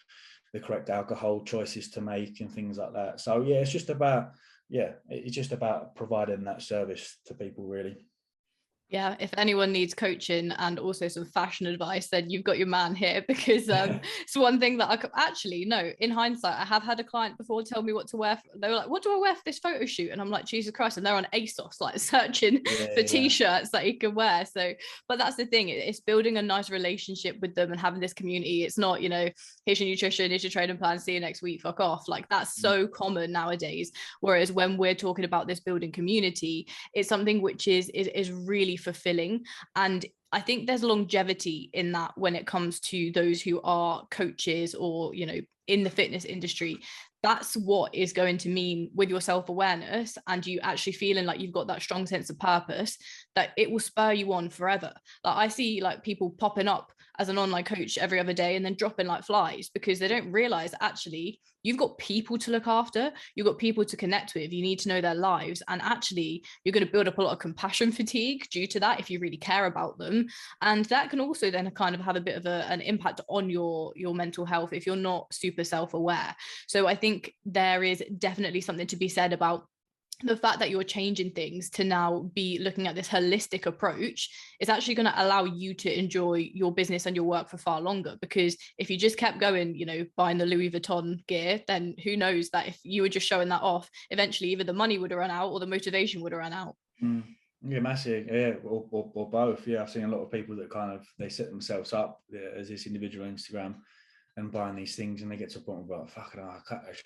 the correct alcohol choices to make and things like that. So yeah, it's just about providing that service to people, really.
Yeah, if anyone needs coaching and also some fashion advice, then you've got your man here, because it's one thing that actually, no, in hindsight, I have had a client before tell me what to wear. They were like, what do I wear for this photo shoot? And I'm like, Jesus Christ. And they're on ASOS, like searching for t-shirts that you can wear. So, but that's the thing. It's building a nice relationship with them and having this community. It's not, you know, here's your nutrition, here's your training plan, see you next week, fuck off. Like that's so common nowadays. Whereas when we're talking about this building community, it's something which is really fulfilling. And I think there's longevity in that when it comes to those who are coaches or, you know, in the fitness industry. That's what is going to mean with your self-awareness and you actually feeling like you've got that strong sense of purpose, that it will spur you on forever. Like I see like people popping up as an online coach every other day and then dropping like flies, because they don't realize actually you've got people to look after, you've got people to connect with, you need to know their lives, and actually you're going to build up a lot of compassion fatigue due to that if you really care about them. And that can also then kind of have a bit of an impact on your mental health if you're not super self-aware. So I think there is definitely something to be said about the fact that you're changing things to now be looking at this holistic approach is actually going to allow you to enjoy your business and your work for far longer. Because if you just kept going, you know, buying the Louis Vuitton gear, then who knows that if you were just showing that off, eventually either the money would have run out or the motivation would have run out.
Yeah, massive. Yeah, or both. Yeah, I've seen a lot of people that kind of, they set themselves up as this individual on Instagram and buying these things, and they get to a point where, fuck it, I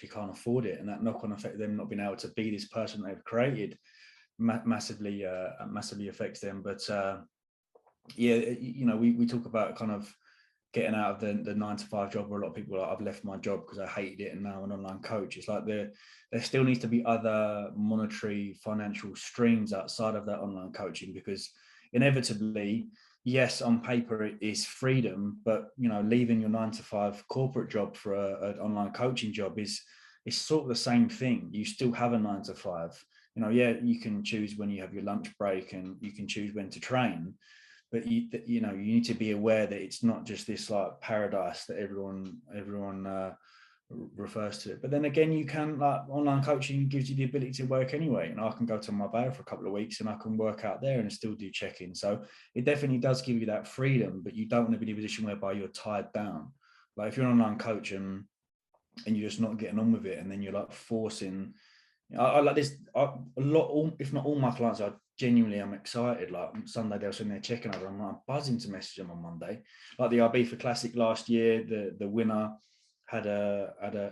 can't afford it, and that knock-on effect of them not being able to be this person they've created massively affects them. But yeah, you know, we talk about kind of getting out of the 9-to-5 job, where a lot of people are like, I've left my job because I hated it and now I'm an online coach. It's like there still needs to be other monetary financial streams outside of that online coaching, because inevitably, yes, on paper it is freedom, but you know, leaving your 9-to-5 corporate job for an online coaching job is sort of the same thing. You still have a 9-to-5. You know, yeah, you can choose when you have your lunch break and you can choose when to train, but you know, you need to be aware that it's not just this like paradise that everyone refers to it. But then again, you can, like, online coaching gives you the ability to work anyway. And I can go to Marbella for a couple of weeks and I can work out there and still do check-in. So it definitely does give you that freedom, but you don't want to be in a position whereby you're tied down. Like if you're an online coach and you're just not getting on with it, and then you're like forcing, I like this a lot, if not all my clients, I genuinely I'm excited. Like Sunday they were sitting there checking over. I'm buzzing to message them on Monday. Like the Ibiza Classic last year, the winner had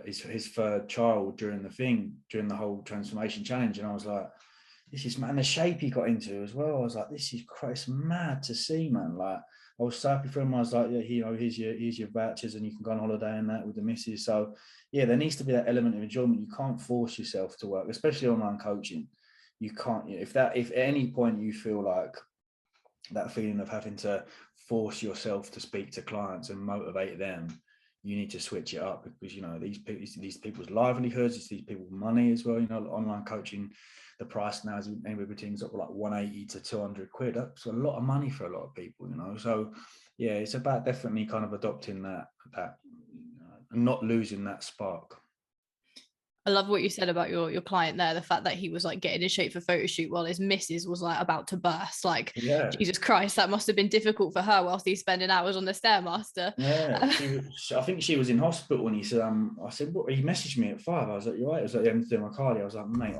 his third child during the whole transformation challenge, and I was like, this is, man, the shape he got into as well. I was like, this is Christ, mad to see, man. Like, I was so happy for him. I was like, yeah, here's your vouchers, and you can go on holiday and that with the missus. So yeah, there needs to be that element of enjoyment. You can't force yourself to work, especially online coaching. You can't, if at any point you feel like that feeling of having to force yourself to speak to clients and motivate them, you need to switch it up, because these people's livelihoods, it's these people's money as well. Online coaching, the price now is anywhere between sort of like 180 to 200 quid. That's a lot of money for a lot of people, so yeah, it's about definitely kind of adopting that and not losing that spark.
I love what you said about your client there, the fact that he was like getting in shape for photo shoot while his missus was like about to burst. Like, yeah. Jesus Christ, that must have been difficult for her whilst he's spending hours on the Stairmaster.
Yeah, I think she was in hospital, and he said, I said, what? He messaged me at 5. I was like, you're right. I was like, yeah, I'm doing my cardio. I was like, mate,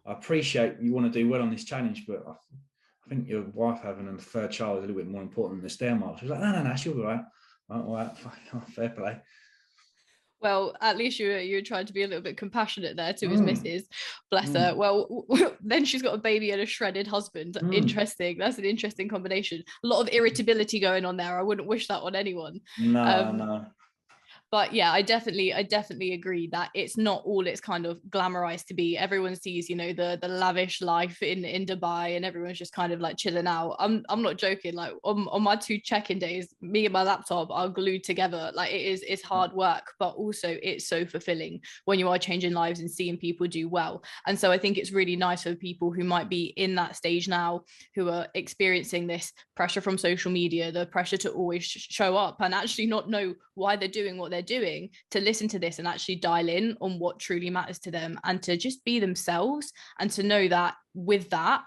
I appreciate you want to do well on this challenge, but I think your wife having a third child is a little bit more important than the Stairmaster. She was like, no, she'll be all right. All right, fair play.
Well, at least you're trying to be a little bit compassionate there to his missus. Bless her. Well, then she's got a baby and a shredded husband. Interesting. That's an interesting combination. A lot of irritability going on there. I wouldn't wish that on anyone.
No.
But yeah, I definitely agree that it's not all it's kind of glamorized to be. Everyone sees, the lavish life in Dubai, and everyone's just kind of like chilling out. I'm not joking. Like on my 2 check-in days, me and my laptop are glued together. Like it's hard work, but also it's so fulfilling when you are changing lives and seeing people do well. And so I think it's really nice for people who might be in that stage now, who are experiencing this pressure from social media, the pressure to always show up and actually not know why they're doing what they're doing, to listen to this and actually dial in on what truly matters to them, and to just be themselves, and to know that with that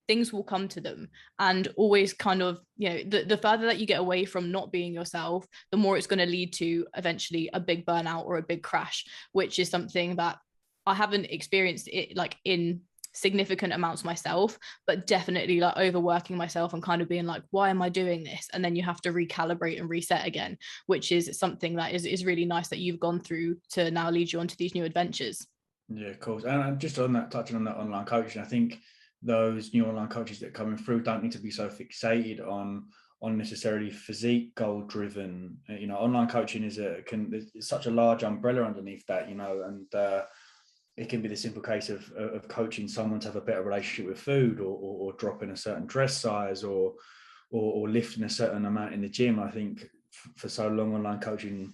things will come to them. And always kind of, the further that you get away from not being yourself, the more it's going to lead to eventually a big burnout or a big crash, which is something that I haven't experienced it like in significant amounts myself, but definitely like overworking myself and kind of being like, why am I doing this? And then you have to recalibrate and reset again, which is something that is really nice that you've gone through to now lead you onto these new adventures.
Yeah, of course. And just on that, touching on that online coaching, I think those new online coaches that are coming through don't need to be so fixated on necessarily physique goal driven. Online coaching is such a large umbrella underneath that, and it can be the simple case of coaching someone to have a better relationship with food, or dropping a certain dress size, or lifting a certain amount in the gym. I think for so long, online coaching,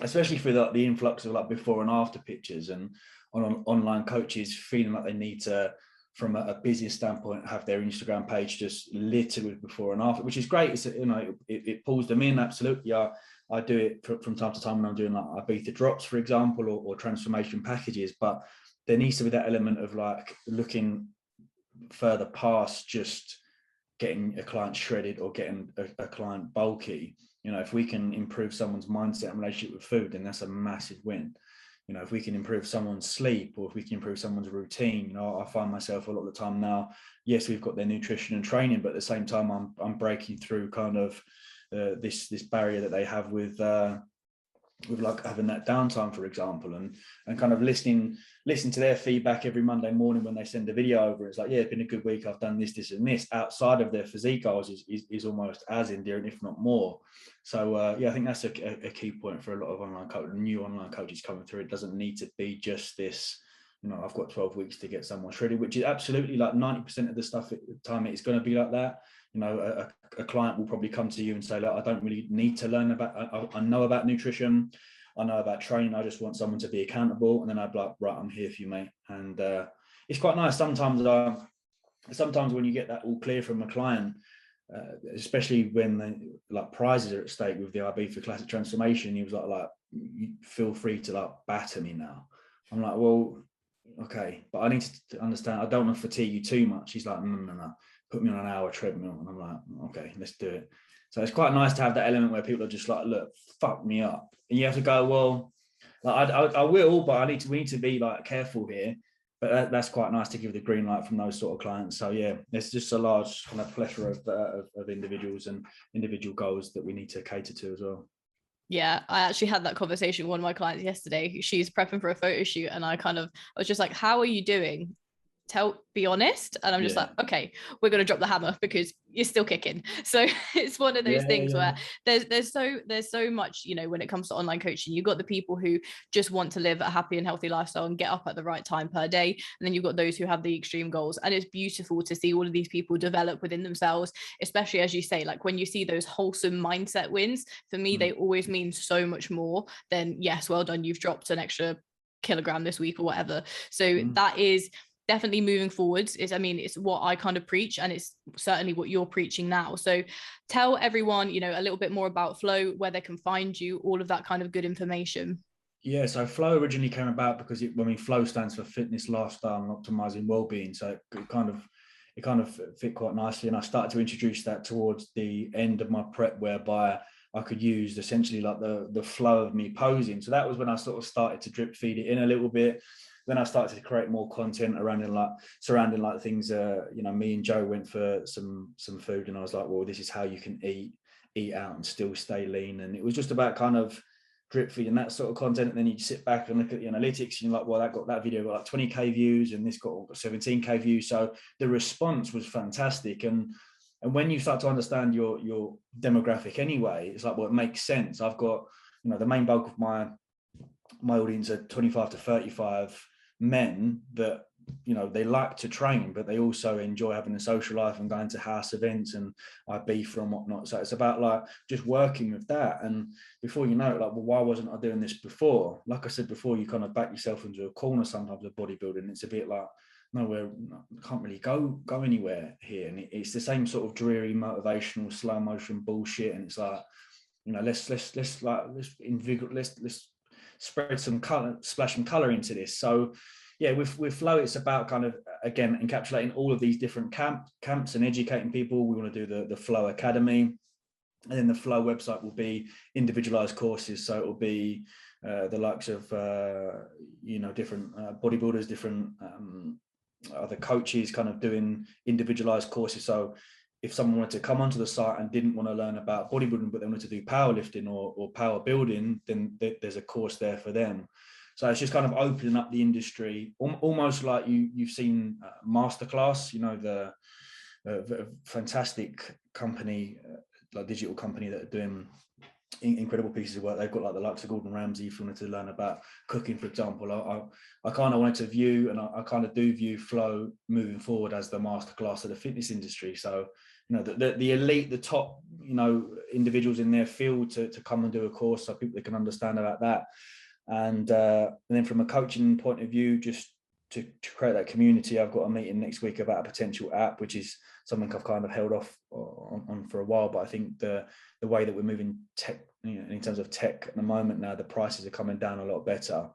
especially for the influx of like before and after pictures, and on online coaches feeling like they need to, from a business standpoint, have their Instagram page just littered with before and after, which is great. It's, it pulls them in. Absolutely. I do it from time to time when I'm doing like Ibiza drops, for example, or transformation packages. But there needs to be that element of like looking further past just getting a client shredded or getting a client bulky. If we can improve someone's mindset and relationship with food, then that's a massive win. If we can improve someone's sleep, or if we can improve someone's routine, I find myself a lot of the time now, yes, we've got their nutrition and training, but at the same time, I'm breaking through kind of this barrier that they have with like having that downtime, for example, and kind of listening to their feedback every Monday morning when they send a video over. It's like, yeah, it's been a good week. I've done this and this. Outside of their physique goals is almost as endearing, if not more. So yeah, I think that's a key point for a lot of new online coaches coming through. It doesn't need to be just this, I've got 12 weeks to get someone shredded, which is absolutely like 90% of the stuff at the time it's going to be like that. A client will probably come to you and say, look, I don't really need to learn about, I know about nutrition, I know about training, I just want someone to be accountable. And then I'd be like, right, I'm here for you, mate. And it's quite nice sometimes when you get that all clear from a client, especially when like prizes are at stake with the Ibiza Classic transformation. He was like, you feel free to like batter me now. I'm like, well, okay, but I need to understand, I don't want to fatigue you too much. He's like, no. Put me on an hour treadmill. And I'm like, okay, let's do it. So it's quite nice to have that element where people are just like, look, fuck me up. And you have to go, well, like I will, but we need to be like careful here. but that's quite nice to give the green light from those sort of clients. So yeah, there's just a large kind of plethora of individuals and individual goals that we need to cater to as well.
Yeah, I actually had that conversation with one of my clients yesterday. She's prepping for a photo shoot, and I was just like, how are you doing? Be honest. And I'm just like, okay, we're going to drop the hammer because you're still kicking. So it's one of those things where there's so much, you know, when it comes to online coaching, you've got the people who just want to live a happy and healthy lifestyle and get up at the right time per day. And then you've got those who have the extreme goals. And it's beautiful to see all of these people develop within themselves, especially as you say, like when you see those wholesome mindset wins, for me, they always mean so much more than, yes, well done, you've dropped an extra kilogram this week or whatever. So that is definitely moving forwards. It's what I kind of preach, and it's certainly what you're preaching now. So tell everyone, you know, a little bit more about Flow, where they can find you, all of that kind of good information.
Yeah, so Flow originally came about because Flow stands for fitness, lifestyle, and optimizing well-being. So it kind of fit quite nicely, and I started to introduce that towards the end of my prep, whereby I could use essentially like the flow of me posing. So that was when I sort of started to drip feed it in a little bit. Then I started to create more content surrounding things. You know, me and Joe went for some food, and I was like, well, this is how you can eat out and still stay lean. And it was just about kind of drip feeding that sort of content. And then you sit back and look at the analytics, and you're like, well, that video got like 20k views, and this got 17k views. So the response was fantastic. And when you start to understand your demographic anyway, it's like, well, it makes sense. I've got, you know, the main bulk of my audience are 25 to 35 men that, you know, they like to train, but they also enjoy having a social life and going to house events and IB and whatnot. So it's about like just working with that. And before you know it, like, well, why wasn't I doing this before? Like I said before, you kind of back yourself into a corner sometimes of bodybuilding. It's a bit like, nowhere, can't really go anywhere here. And it's the same sort of dreary, motivational, slow motion bullshit. And it's like, you know, let's spread some color, splash some color into this. So yeah, with Flow, it's about kind of, again, encapsulating all of these different camps and educating people. We want to do the Flow Academy, and then the Flow website will be individualized courses. So it will be the likes of you know, different bodybuilders, different other coaches kind of doing individualized courses. So if someone wanted to come onto the site and didn't want to learn about bodybuilding, but they wanted to do powerlifting or power building, then there's a course there for them. So it's just kind of opening up the industry, almost like you've seen Masterclass, you know, the fantastic company, like digital company that are doing incredible pieces of work. They've got like the likes of Gordon Ramsay. If you wanted to learn about cooking, for example, I kind of wanted to view, and I kind of do view Flow moving forward as the masterclass of the fitness industry. So, you know, the elite, the top, you know, individuals in their field to come and do a course, so people that can understand about that. And then from a coaching point of view, just to create that community, I've got a meeting next week about a potential app, which is something I've kind of held off on for a while. But I think the way that we're moving tech, you know, in terms of tech at the moment now, the prices are coming down a lot better.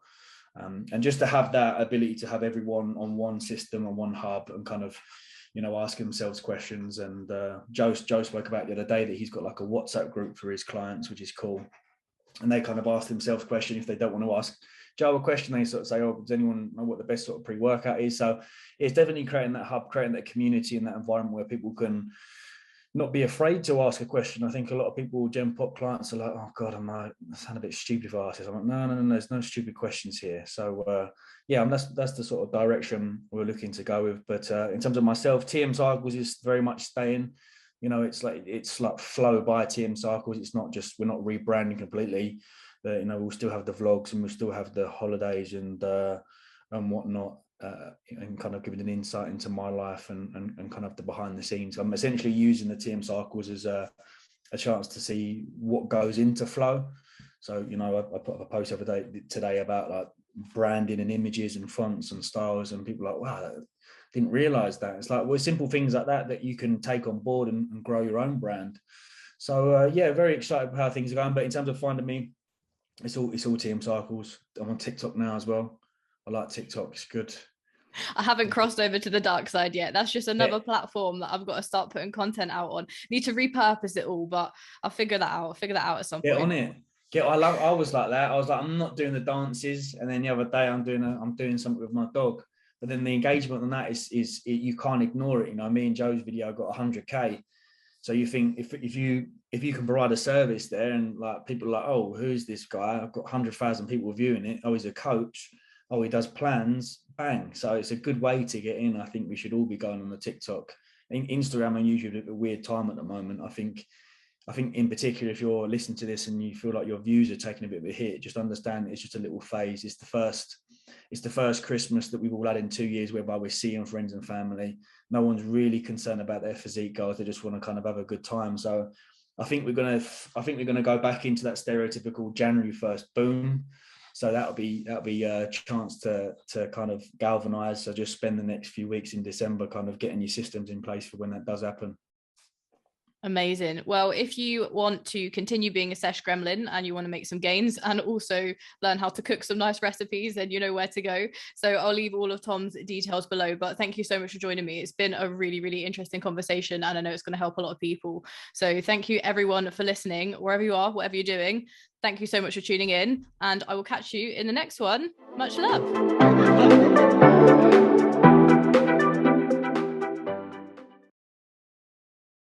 And just to have that ability to have everyone on one system, on one hub, and kind of, you know, ask themselves questions. And Joe spoke about the other day that he's got like a WhatsApp group for his clients, which is cool. And they kind of ask themselves questions. If they don't want to ask Joe a question, they sort of say, oh, does anyone know what the best sort of pre-workout is? So it's definitely creating that hub, creating that community and that environment where people can not be afraid to ask a question. I think a lot of people, Gen Pop clients, are like, oh God, I sound a bit stupid if I ask this. I'm like, no, there's no stupid questions here. So yeah, that's the sort of direction we're looking to go with. But in terms of myself, TM Cycles is very much staying. You know, it's like Flow by TM Cycles. It's not just, we're not rebranding completely. You know, we'll still have the vlogs and we'll still have the holidays and whatnot, and kind of giving an insight into my life and kind of the behind the scenes. I'm essentially using the TM Cycles as a chance to see what goes into Flow. So, you know, I put up a post today about like branding and images and fonts and styles, and people are like, wow, I didn't realize that. It's like, well, simple things like that you can take on board and grow your own brand. So yeah, very excited about how things are going. But in terms of finding me, it's all TM Cycles. I'm on TikTok now as well. I like TikTok. It's good.
I haven't crossed over to the dark side yet. That's just another platform that I've got to start putting content out on. Need to repurpose it all, but I'll figure that out. I'll figure that out at some point.
Get on it. I was like that. I was like, I'm not doing the dances, and then the other day I'm doing something with my dog. but then the engagement on that is you can't ignore it. You know, me and Joe's video got 100K. So you think if you can provide a service there, and like people are like, oh, who's this guy? I've got 100,000 people viewing it. Oh, he's a coach. Oh, he does plans. Bang. So it's a good way to get in. I think we should all be going on the TikTok. Instagram and YouTube at a weird time at the moment. I think in particular, if you're listening to this and you feel like your views are taking a bit of a hit, just understand it's just a little phase. It's the first Christmas that we've all had in 2 years whereby we're seeing friends and family. No one's really concerned about their physique goals. They just want to kind of have a good time. So I think we're gonna go back into that stereotypical January 1st boom. So that'll be a chance to kind of galvanize. So just spend the next few weeks in December kind of getting your systems in place for when that does happen.
Amazing. Well, if you want to continue being a sesh gremlin and you want to make some gains and also learn how to cook some nice recipes, then you know where to go. So I'll leave all of Tom's details below, but thank you so much for joining me. It's been a really, really interesting conversation, and I know it's going to help a lot of people. So thank you everyone for listening, wherever you are, whatever you're doing. Thank you so much for tuning in, and I will catch you in the next one. Much love.